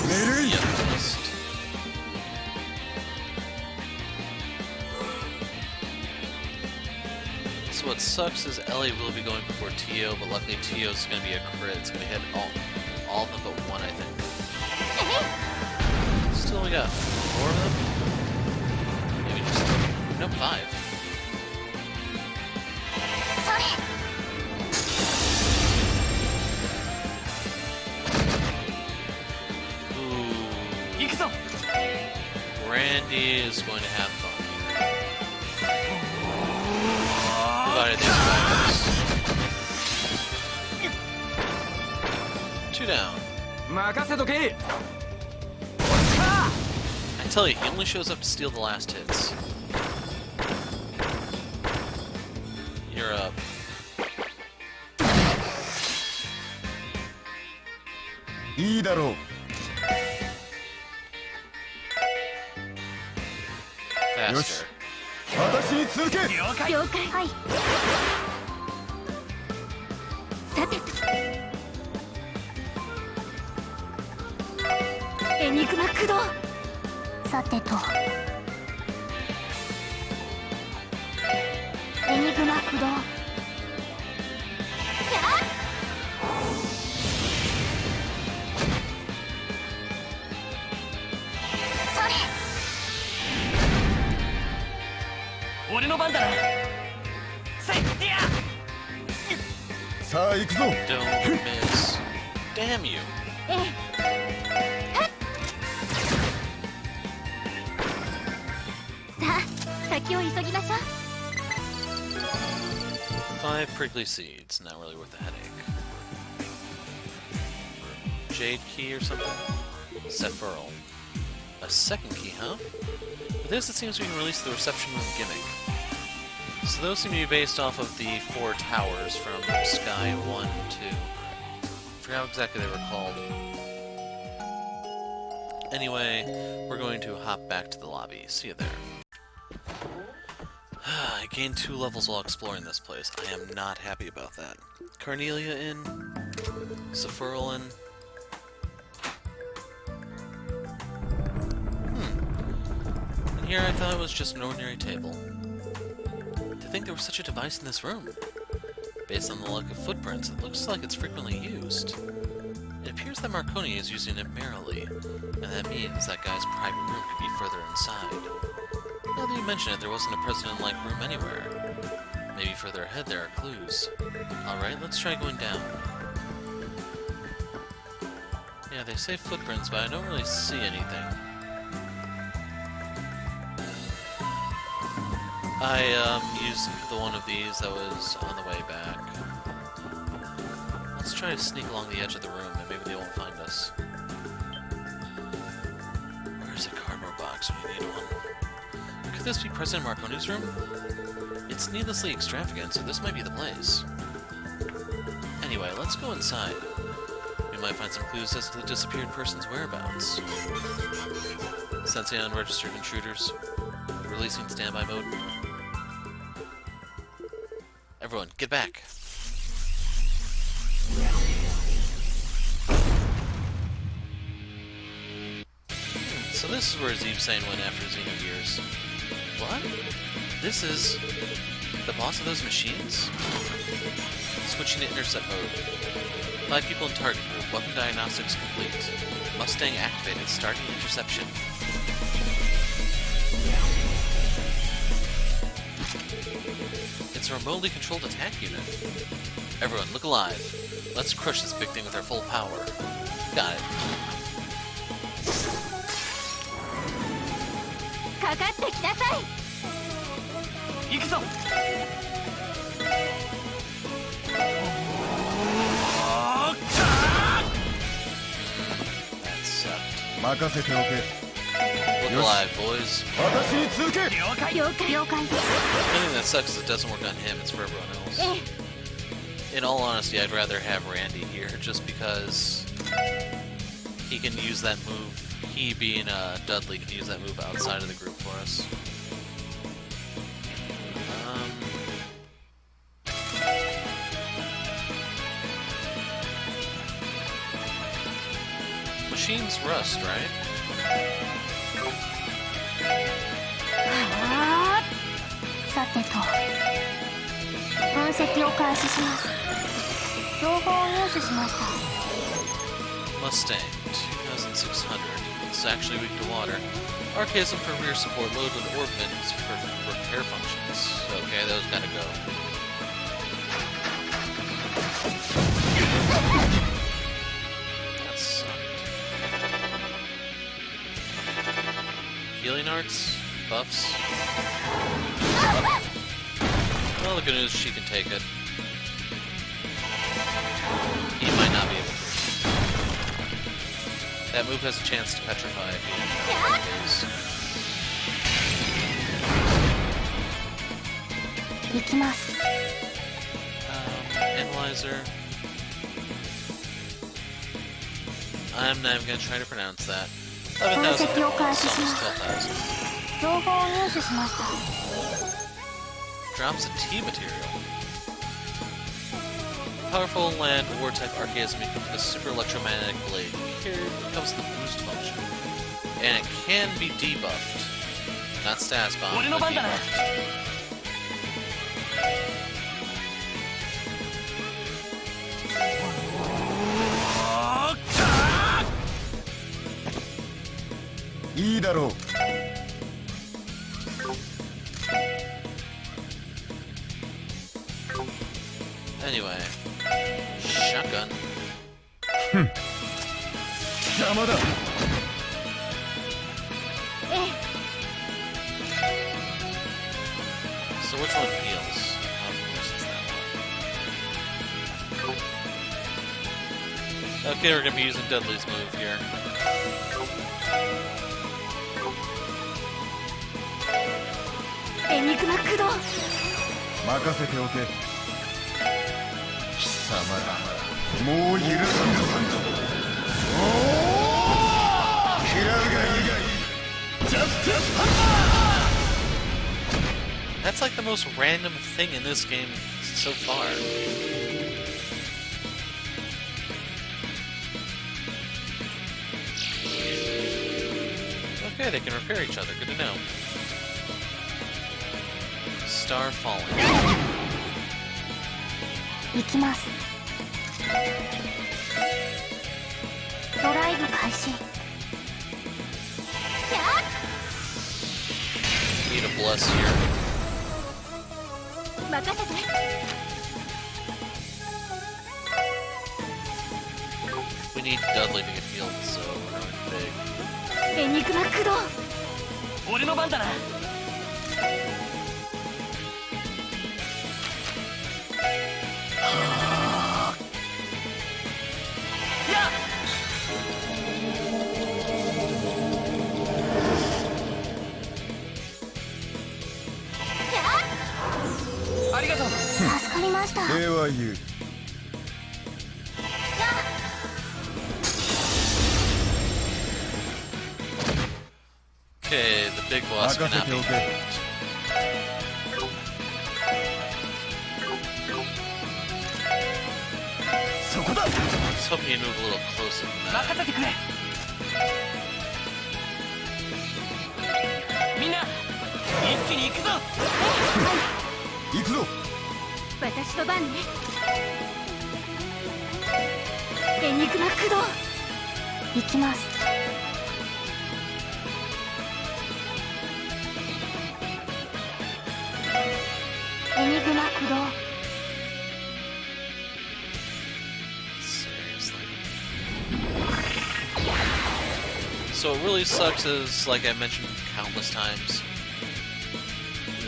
寝るい Yeah, missed. So what sucks is Ellie will be going before Tio, but luckily Tio's going to be a crit. It's going to hit all of them but one, I think. Still, we got 4 of them? Maybe just... Nope, 5. それ Ooh. 行くぞ Randy is going to have fun here. Provided they survive this. 2 down. 任せとけ I tell you, he only shows up to steal the last hits. You're up. いいだろう Faster. 私に続け了解了解。はい。さてと。エニグマ駆動。さてと。エニグマ駆動。やっそれ俺の番だなせいやさあ行くぞ Don't miss. Damn you. ええ。さあ、先を急ぎましょう。 5 prickly seeds. Not really worth the headache. Jade key or something? Sephiral. A second key, huh? With this, it seems we can release the reception room gimmick. So those seem to be based off of the 4 towers from Sky 1, 2. Forgot what exactly they were called. Anyway, we're going to hop back to the lobby. See you there. I gained 2 levels while exploring this place. I am not happy about that. Carnelia in. Sephiral in. And here I thought it was just an ordinary table. To think there was such a device in this room. Based on the lack of footprints, it looks like it's frequently used. It appears that Marconi is using it merrily, and that means that guy's private room could be further inside. Now that you mention it, there wasn't a president-like room anywhere. Maybe further ahead there are clues. Alright, let's try going down. Yeah, they say footprints, but I don't really see anything. I used the one of these that was on the way back. Let's try to sneak along the edge of the room, and maybe they won't find us. Where's a cardboard box when you need one? Could this be President Marconi's room? It's needlessly extravagant, so this might be the place. Anyway, let's go inside. We might find some clues as to the disappeared person's whereabouts. Sensing unregistered intruders. Releasing standby mode. Everyone, get back! So this is where Zeebsane went after Xenogears. What? This is... the boss of those machines? Switching to intercept mode. 5 people in target group. Weapon diagnostics complete. Mustang activated. Starting interception. It's a remotely controlled attack unit. Everyone, look alive. Let's crush this big thing with our full power. Got it. かかってきなさい。行くぞ That sucked. 任せておけ。 Look alive, boys. 私に続け。了解。了解。 The thing that sucks is it doesn't work on him, it's for everyone else. ええ In all honesty, I'd rather have Randy here, just because he can use that move. He, being Dudley, can use that move outside of the group for us. Machines rust, right? はあさてと分析を開始します。情報を入手しました。 Mustang, 2600. It's actually weak to water. Archaism for rear support, loaded with orbments for repair functions. Okay, those gotta go. That sucked. Healing arts? Buffs? Well, the good news is she can take it. He might not be able to. That move has a chance to petrify if he 行きます。 Analyzer. I'm not even gonna try to pronounce that. 11,000 hit points, almost 12,000. 情報を入手しました。 Drops a T material. Powerful land war type archaism equipped with a super electromagnetic blade. Here comes the boost function. And it can be debuffed. Not status bomb, but debuffed. いいだろう。 Anyway, shotgun. 邪魔だ。So which one heals? Of course it's that one. Okay, we're gonna be using Dudley's move here. Enigma 任せておけ。貴様らもう許さんぞ。おお嫌うがいいがいい。ジャスティスハンマー That's like the most random thing in this game so far. Okay, they can repair each other. Good to know. Star falling. 行きます。ドライブ開始。 Need a bless here. 任せて。 We need Dudley to get healed, so we're going big. エニグマ駆動。俺の番だな。ありがとう。助かりました。では言う。 Okay, the big boss cannot be moved. I was hoping you'd move a little closer than that. 任せてくれ。みんな一気に行くぞ。行くぞ。私の番ね。エニグマ駆動。行きます。エニグマ駆動。 Seriously. So what really sucks is, like I mentioned countless times,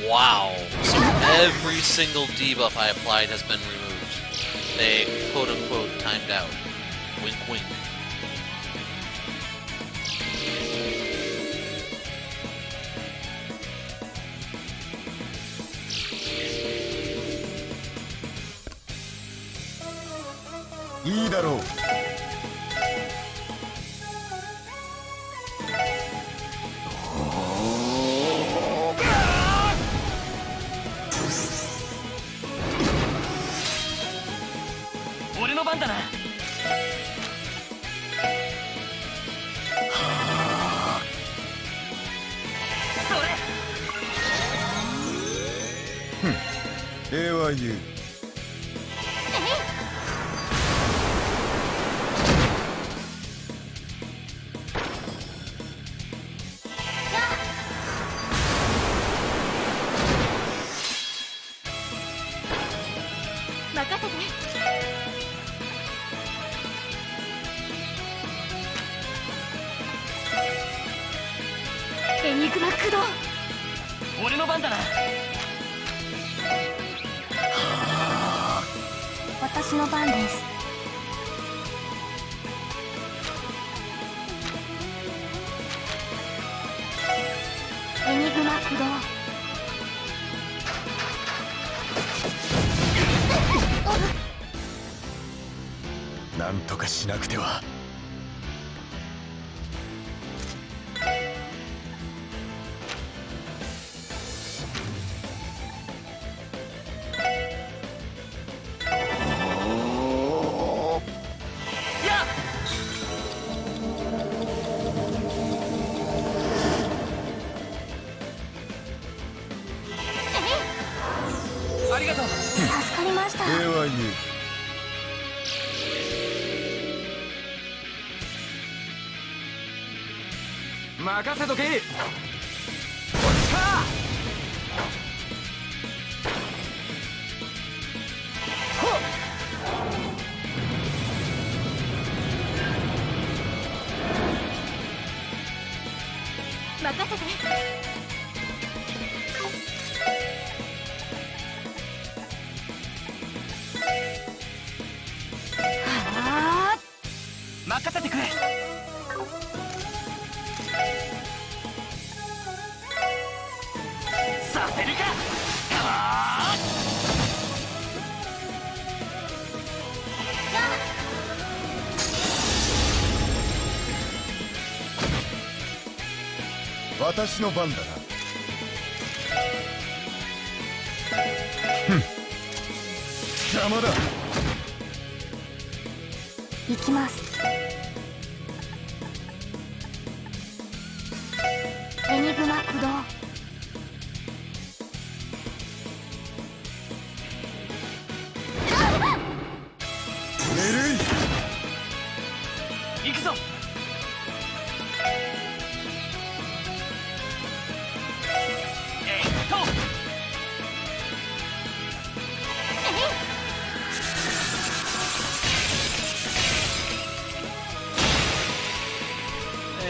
wow. So every single debuff I applied has been removed. They quote-unquote timed out. Wink wink. いいだろう。俺の番だな。それ。礼は言う。任せて。エニグマ駆動。俺の番だな。私の番です。エニグマ駆動。なんとかしなくては。ありがとう。助かりました。礼は言う。任せとけ。おっしゃ任せて。はあ。任せてくれ。させるか。あ私の番だな。邪魔だ。行きます。エニグマ駆動。寝るい。行くぞ。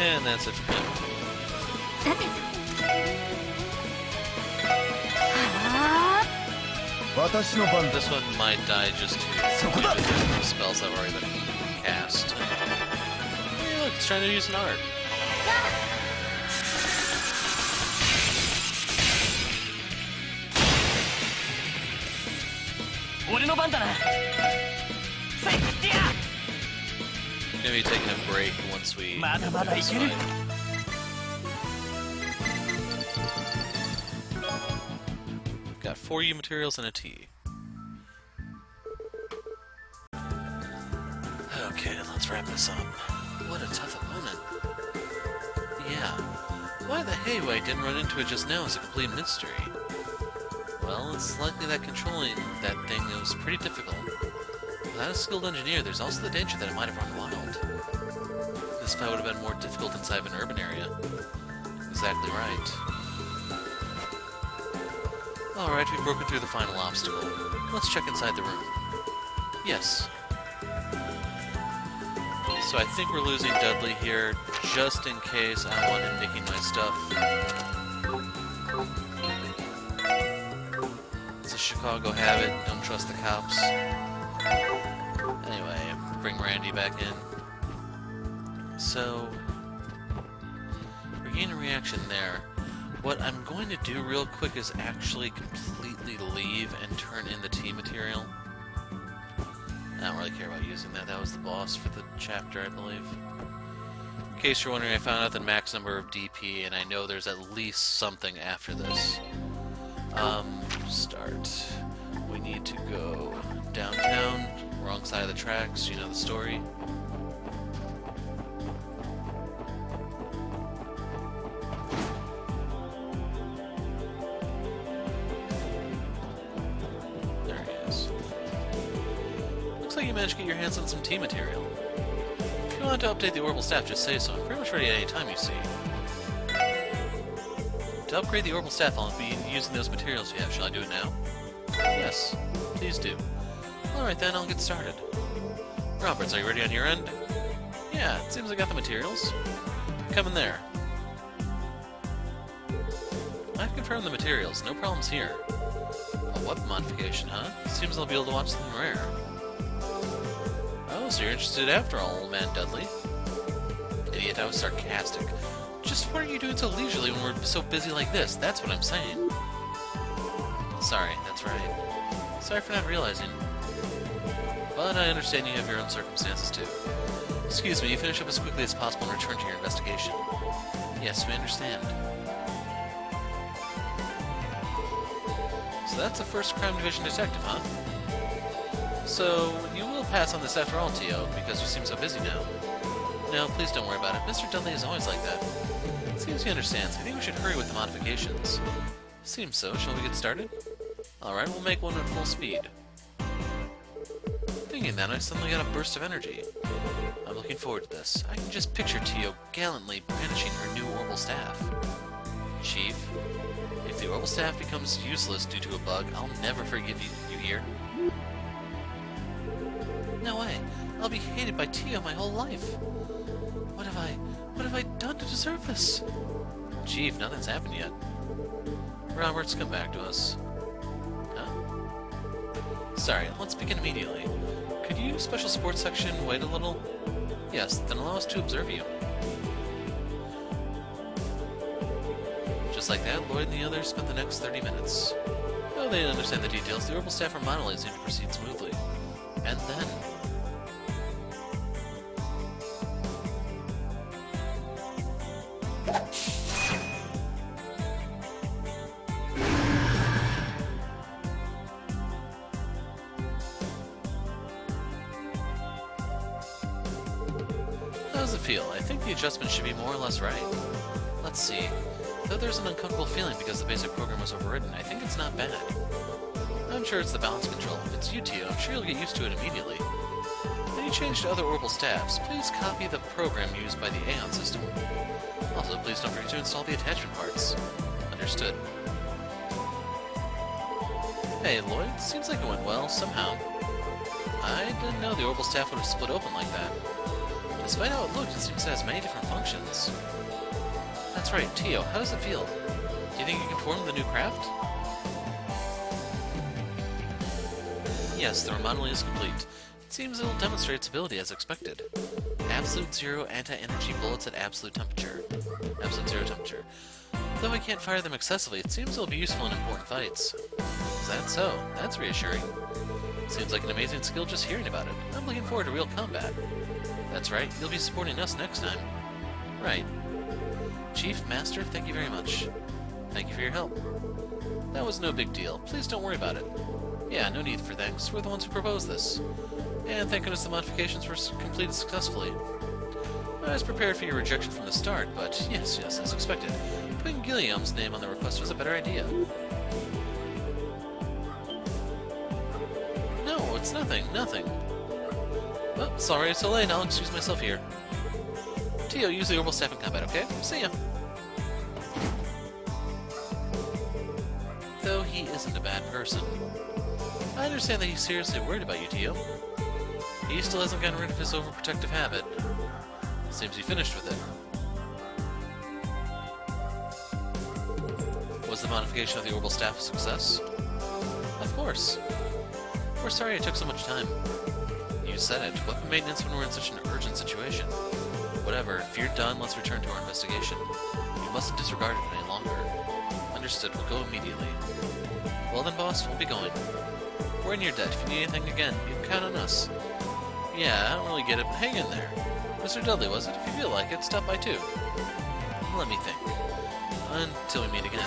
And that's it for him. さて。はあ。私の番だ。 This one might die just to the spells that have already been cast. Hey, look, it's trying to use an art. 俺の番だな。せいや。 Gonna be taking a break once weまだまだいfinish け this る。 fight. Got 4 U materials and a T. Okay, let's wrap this up. What a tough opponent. Yeah. Why the Hayway didn't run into it just now is a complete mystery. Well, it's likely that controlling that thing was pretty difficult. Without a skilled engineer, there's also the danger that it might have run wild. This fight would have been more difficult inside of an urban area. Exactly right. Alright, we've broken through the final obstacle. Let's check inside the room. Yes. So I think we're losing Dudley here, just in case I want him nicking my stuff. It's a Chicago habit, don't trust the cops. Anyway, bring Randy back in. So, regain a reaction there. What I'm going to do real quick is actually completely leave and turn in the T material. I don't really care about using that. That was the boss for the chapter, I believe. In case you're wondering, I found out the max number of DP, and I know there's at least something after this. Start. We need to go downtown, wrong side of the tracks, you know the story. There he is. Looks like you managed to get your hands on some tea material. If you want to update the orbital staff, just say so. I'm pretty much ready at any time, you see. To upgrade the orbital staff, I'll be using those materials you have. Shall I do it now? Yes, please do. Alright then, I'll get started. Roberts, are you ready on your end? Yeah, it seems I got the materials. Come in there. I've confirmed the materials, no problems here. A what modification, huh? Seems I'll be able to watch something rare. Oh, so you're interested after all, old man Dudley. Idiot, I was sarcastic. Just what are you doing so leisurely when we're so busy like this? That's what I'm saying. Sorry, that's right. Sorry for not realizing. But I understand you have your own circumstances too. Excuse me, you finish up as quickly as possible and return to your investigation. Yes, we understand. So that's the first crime division detective, huh? So, you will pass on this after all, T.O., because you seem so busy now. No, please don't worry about it. Mr. Dudley is always like that. Seems he understands. I think we should hurry with the modifications. Seems so. Shall we get started? Alright, we'll make one at full speed. Thinking that, I suddenly got a burst of energy. I'm looking forward to this. I can just picture Tio gallantly brandishing her new orbital staff. Chief, if the orbital staff becomes useless due to a bug, I'll never forgive you. You hear? No way. I'll be hated by Tio my whole life. What have I done to deserve this? Chief, nothing's happened yet. Roberts, come back to us. Huh? Sorry, let's begin immediately. Could you, Special Sports Section, wait a little? Yes, then allow us to observe you. Just like that, Lloyd and the others spent the next 30 minutes. Though they didn't understand the details, the orbital staff were monolizing to proceed smoothly. And then... How does it feel? I think the adjustment should be more or less right. Let's see. Though there's an uncomfortable feeling because the basic program was overridden, I think it's not bad. I'm sure it's the balance control. If it's you, Tio, I'm sure you'll get used to it immediately. When you change to other orbital staffs, please copy the program used by the Aeon system. Also, please don't forget to install the attachment parts. Understood. Hey, Lloyd, seems like it went well, somehow. I didn't know the orbital staff would have split open like that. Despite how it looked, it seems it has many different functions. That's right, Tio, how does it feel? Do you think you can form the new craft? Yes, the remodeling is complete. It seems it'll demonstrate its ability as expected. Absolute zero anti-energy bullets at absolute temperature. Absolute zero temperature. Though I can't fire them excessively, it seems it'll be useful in important fights. Is that so? That's reassuring. Seems like an amazing skill just hearing about it. I'm looking forward to real combat. That's right, you'll be supporting us next time. Right. Chief, Master, thank you very much. Thank you for your help. That was no big deal. Please don't worry about it. Yeah, no need for thanks. We're the ones who proposed this. And thank goodness the modifications were completed successfully. I was prepared for your rejection from the start, but yes, as expected. Putting Gilliam's name on the request was a better idea. No, it's nothing. Oh, sorry, it's so late. I'll excuse myself here. Tio, use the orbital staff in combat, okay? See ya. Though he isn't a bad person. I understand that he's seriously worried about you, Tio. He still hasn't gotten rid of his overprotective habit. Seems he finished with it. Was the modification of the orbital staff a success? Of course. We're sorry it took so much time. You said it. Weapon maintenance when we're in such an urgent situation. Whatever. If you're done, let's return to our investigation. You mustn't disregard it any longer. Understood. We'll go immediately. Well then, boss, we'll be going. We're in your debt. If you need anything again, you can count on us. Yeah, I don't really get it, but hang in there. Mr. Dudley, was it? If you feel like it, stop by too. Let me think. Until we meet again.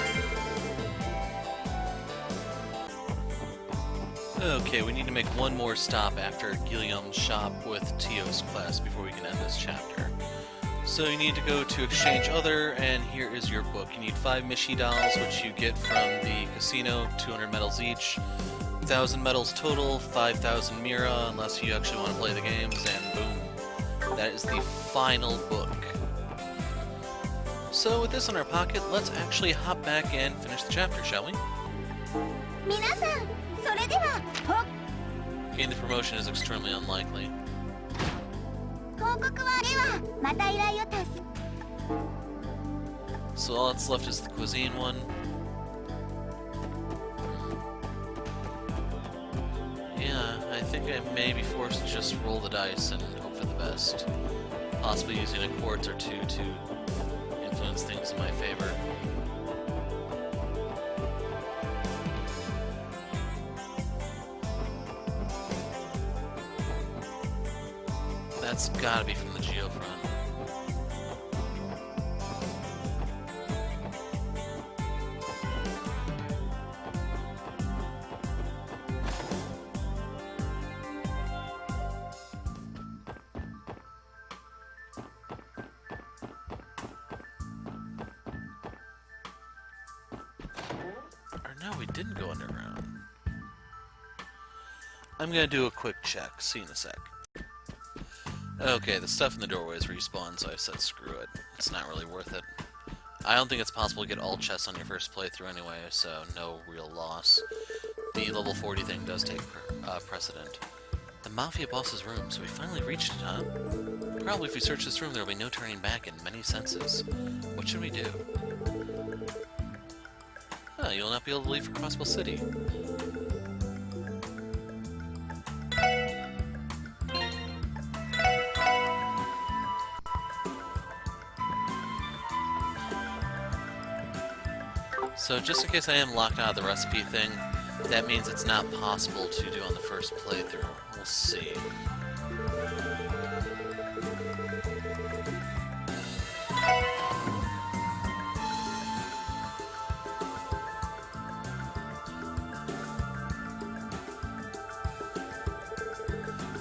Okay, we need to make one more stop after Guillaume's shop with Tio's quest before we can end this chapter. So you need to go to Exchange Other, and here is your book. You need 5 Mishi dolls, which you get from the casino, 200 medals each, 1,000 medals total, 5,000 Mira, unless you actually want to play the games, and boom. That is the final book. So with this in our pocket, let's actually hop back and finish the chapter, shall we? 皆さん、それでは、Getting the promotion is extremely unlikely. 報告はでは、また依頼を助け。So all that's left is the cuisine one. Yeah, I think I may be forced to just roll the dice and hope for the best. Possibly using a quartz or two to influence things in my favor. That's gotta be from the geofront. Or no, we didn't go underground. I'm gonna do a quick check. See you in a sec. Okay, the stuff in the doorways respawn, so I said screw it. It's not really worth it. I don't think it's possible to get all chests on your first playthrough anyway, so no real loss. The level 40 thing does take precedent. The Mafia boss's room, so we finally reached it, huh? Probably if we search this room, there will be no turning back in many senses. What should we do? Oh, you'll not be able to leave for Crossbow City. So just in case I am locked out of the recipe thing, that means it's not possible to do on the first playthrough. We'll see.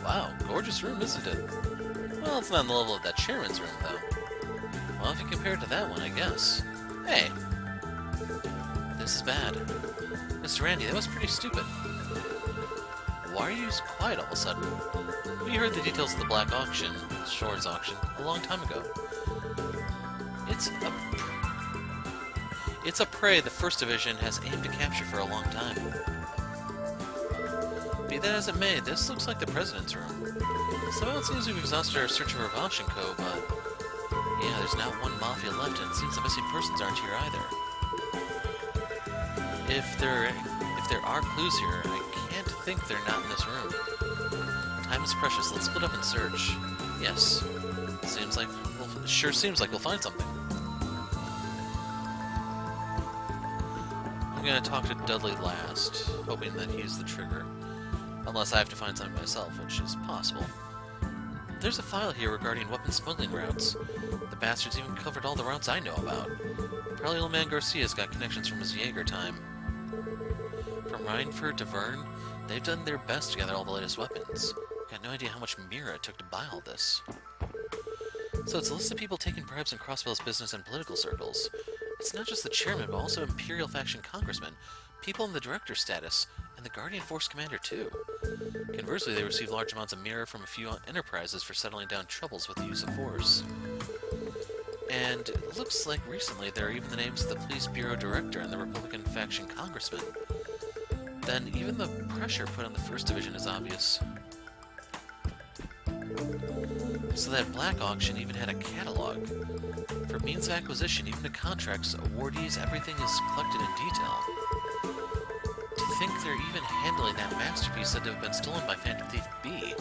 Wow, gorgeous room, isn't it? Well, it's not on the level of that chairman's room, though. Well, if you compare it to that one, I guess. Hey! This is bad. Mr. Randy, that was pretty stupid. Why are you so quiet all of a sudden? We heard the details of the Black Auction, Shores Auction, a long time ago. It's a prey the First Division has aimed to capture for a long time. Be that as it may, this looks like the President's room. Somehow it seems we've exhausted our search of Revache & Co., but... yeah, there's not one Mafia left, and it seems the missing persons aren't here either. If there are clues here, I can't think they're not in this room. Time is precious. Let's split up and search. Yes. Sure seems like we'll find something. I'm gonna talk to Dudley last, hoping that he's the trigger. Unless I have to find something myself, which is possible. There's a file here regarding weapon smuggling routes. The bastards even covered all the routes I know about. Probably old man Garcia's got connections from his Jaeger time. From Rhineford to Vern, they've done their best to gather all the latest weapons. Got no idea how much Mira it took to buy all this. So it's a list of people taking bribes in Crossbell's business and political circles. It's not just the chairman, but also Imperial faction congressmen, people in the director status, and the Guardian Force commander too. Conversely, they received large amounts of Mira from a few enterprises for settling down troubles with the use of force. And it looks like recently there are even the names of the Police Bureau Director and the Republican faction congressman. Then even the pressure put on the First Division is obvious. So that Black Auction even had a catalog. For means of acquisition, even the contracts, awardees, everything is collected in detail. To think they're even handling that masterpiece said to have been stolen by Phantom Thief B.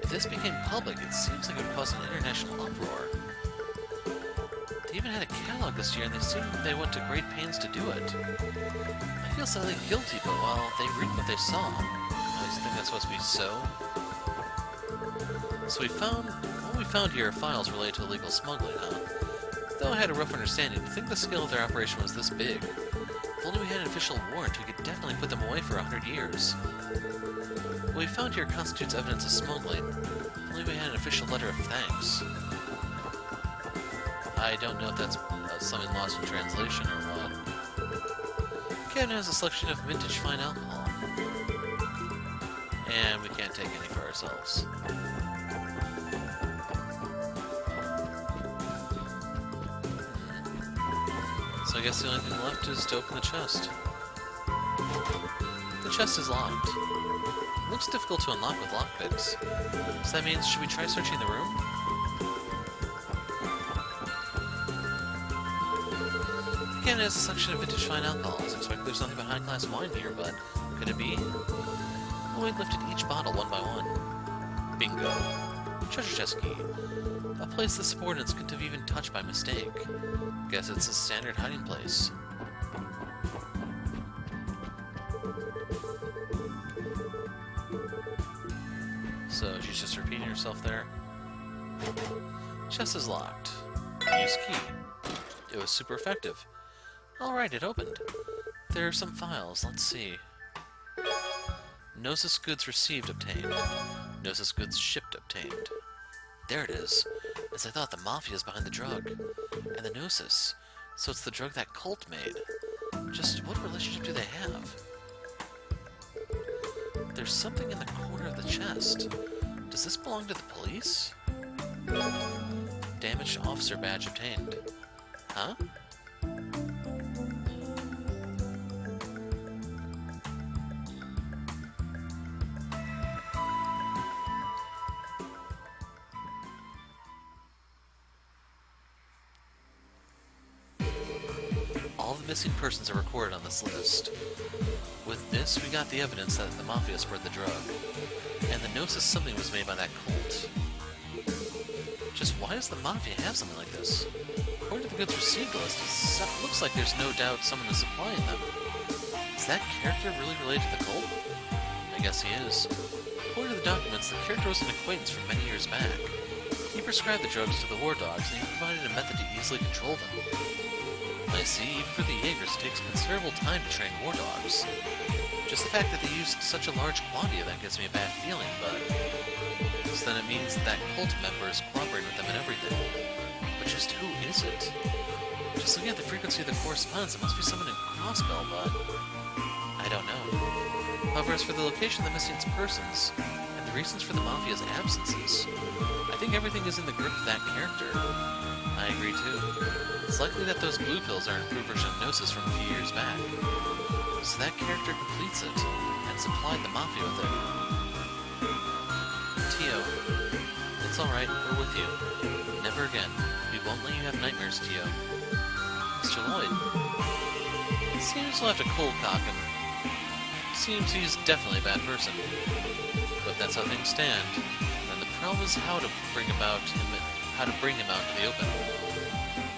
If this became public, it seems like it would cause an international uproar. They even had a catalog this year, and they seemed they went to great pains to do it. I feel slightly guilty, but while they read what they saw, I just think that's supposed to be so. So what we found here are files related to illegal smuggling, huh? Though I had a rough understanding, to think the scale of their operation was this big. If only we had an official warrant, we could definitely put them away for 100 years. What we found here constitutes evidence of smuggling. If only we had an official letter of thanks. I don't know if that's something lost in translation or what. The cabinet has a selection of vintage fine alcohol. And we can't take any for ourselves. So I guess the only thing left is to open the chest. The chest is locked. It looks difficult to unlock with lockpicks. So that means, should we try searching the room? Again, it has a section of vintage fine alcohols. I expect there's nothing but high-class wine here, but could it be? Lloyd lifted each bottle one by one. Bingo. Treasure chest key. A place the subordinates couldn't have even touched by mistake. Guess it's a standard hiding place. So she's just repeating herself there. Chest is locked. Use key. It was super effective. Alright, it opened. There are some files. Let's see. Gnosis goods received obtained. Gnosis goods shipped obtained. There it is. As I thought, the Mafia is behind the drug. And the Gnosis. So it's the drug that cult made. Just what relationship do they have? There's something in the corner of the chest. Does this belong to the police? Damaged officer badge obtained. Huh? All the missing persons are recorded on this list. With this, we got the evidence that the Mafia spread the drug, and the Gnosis something was made by that cult. Just why does the Mafia have something like this? According to the goods received list, it looks like there's no doubt someone is supplying them. Is that character really related to the cult? I guess he is. According to the documents, the character was an acquaintance from many years back. He prescribed the drugs to the war dogs, and he provided a method to easily control them. I see, even for the Jaegers, it takes considerable time to train war dogs. Just the fact that they used such a large quantity of that gives me a bad feeling, but... So then it means that cult member is cooperating with them in everything. But just who is it? Just looking at the frequency of the correspondence, it must be someone in Crossbell, but... I don't know. However, as for the location of the missing persons, and the reasons for the Mafia's absences, I think everything is in the grip of that character. I agree too. It's likely that those blue pills are an improved version of Gnosis from a few years back. So that character completes it, and supplied the Mafia with it. Tio. It's alright, we're with you. Never again. We won't let you have nightmares, Tio. Mr. Lloyd. Seems we'll have to cold cock him. Seems he's definitely a bad person. But that's how things stand. And the problem is how to bring him out into the open.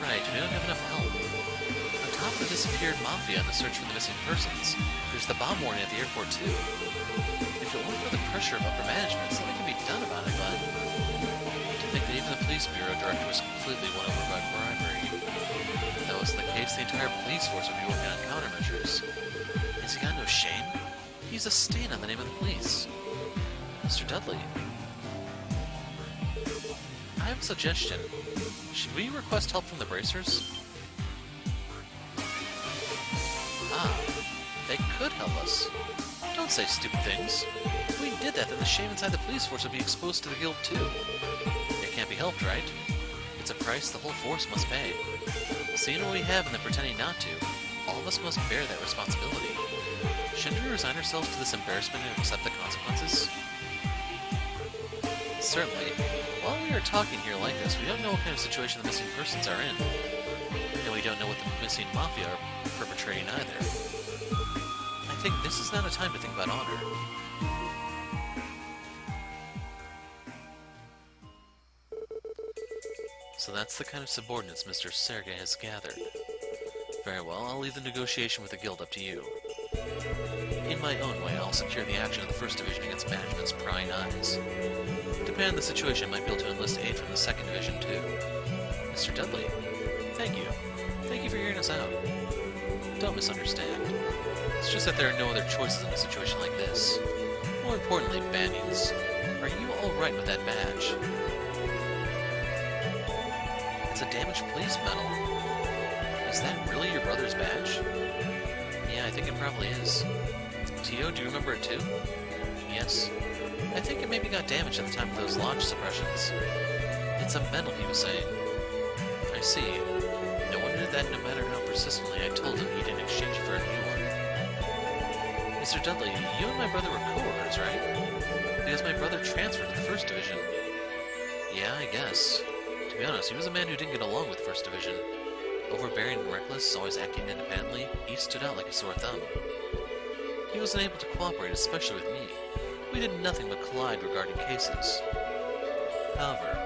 Right, we don't have enough help. On top of the disappeared Mafia and the search for the missing persons, there's the bomb warning at the airport too. If it weren't for the pressure of upper management, something can be done about it, but... To think that even the police bureau director was completely won over by bribery. If that was the case, the entire police force would be working on countermeasures. Has he got no shame? He's a stain on the name of the police. Mr. Dudley. I have a suggestion. Should we request help from the bracers? Ah, they could help us. Don't say stupid things. If we did that, then the shame inside the police force would be exposed to the guild too. It can't be helped, right? It's a price the whole force must pay. Seeing what we have and then pretending not to, all of us must bear that responsibility. Shouldn't we resign ourselves to this embarrassment and accept the consequences? Certainly. While we are talking here like this, we don't know what kind of situation the missing persons are in. And we don't know what the missing Mafia are perpetrating either. I think this is not a time to think about honor. So that's the kind of subordinates Mr. Sergei has gathered. Very well, I'll leave the negotiation with the guild up to you. In my own way, I'll secure the action of the 1st Division against management's prying eyes. Depending on the situation, I might be able to enlist aid from the 2nd Division, too. Mr. Dudley, thank you. Thank you for hearing us out. Don't misunderstand. It's just that there are no other choices in a situation like this. More importantly, Bannies, are you alright with that badge? It's a damaged police medal. Is that really your brother's badge? Yeah, I think it probably is. Tio, do you remember it too? Yes. I think it maybe got damaged at the time of those launch suppressions. It's a medal, he was saying. I see. No wonder that no matter how persistently I told him, he didn't exchange it for a new one. Mr. Dudley, you and my brother were co-workers, right? Because my brother transferred to the 1st Division. Yeah, I guess. To be honest, he was a man who didn't get along with 1st Division. Overbearing and reckless, always acting independently, he stood out like a sore thumb. He wasn't able to cooperate, especially with me. We did nothing but collide regarding cases. However,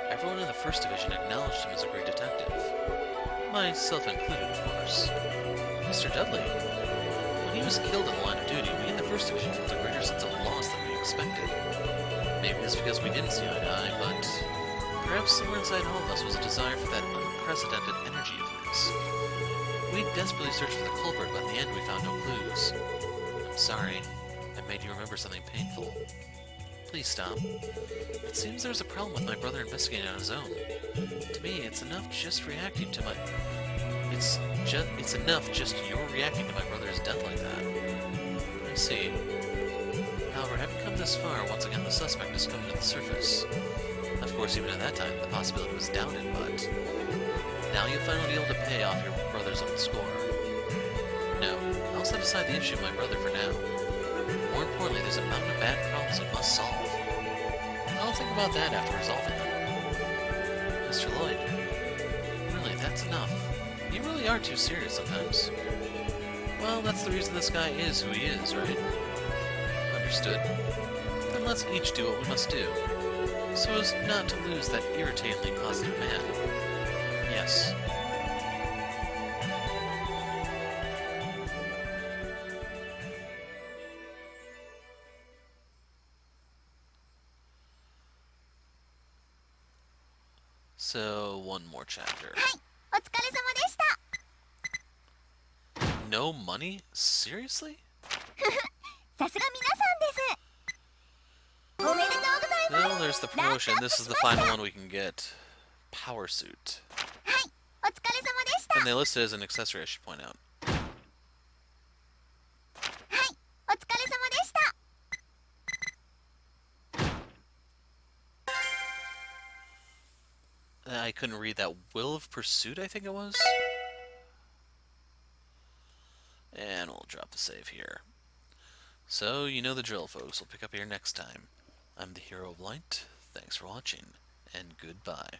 everyone in the 1st Division acknowledged him as a great detective. Myself included, of course. Mr. Dudley, when he was killed in the line of duty, we in the 1st Division felt a greater sense of loss than we expected. Maybe it's because we didn't see eye to eye, but perhaps somewhere inside all of us was a desire for that unprecedented energy of his. We desperately searched for the culprit, but in the end we found no clues. I'm sorry. I made you remember something painful. Please stop. It seems there's a problem with my brother investigating on his own. To me, it's enough just reacting to my... It's enough just your reacting to my brother's death like that. I see. However, having come this far, once again the suspect is coming to the surface. Of course, even at that time, the possibility was doubted, but... Now you'll finally be able to pay off your brother's own score. No, I'll set aside the issue of my brother for now. More importantly, there's a mountain of bad problems we must solve. I'll think about that after resolving them. Mr. Lloyd, really, that's enough. You really are too serious sometimes. Well, that's the reason this guy is who he is, right? Understood. Then let's each do what we must do, so as not to lose that irritatingly positive man. Yes. So, one more chapter. お疲れ様でした。 No money? Seriously? さすが皆さんです。おめでとうございます。 Well, there's the promotion. This is the final one we can get. Power suit. はい、お疲れ様でした。 And they list it as an accessory, I should point out. はい、お疲れ様でした。 I couldn't read that. Will of Pursuit, I think it was? And we'll drop the save here. So, you know the drill, folks. We'll pick up here next time. I'm the Hero of Light. Thanks for watching, and goodbye.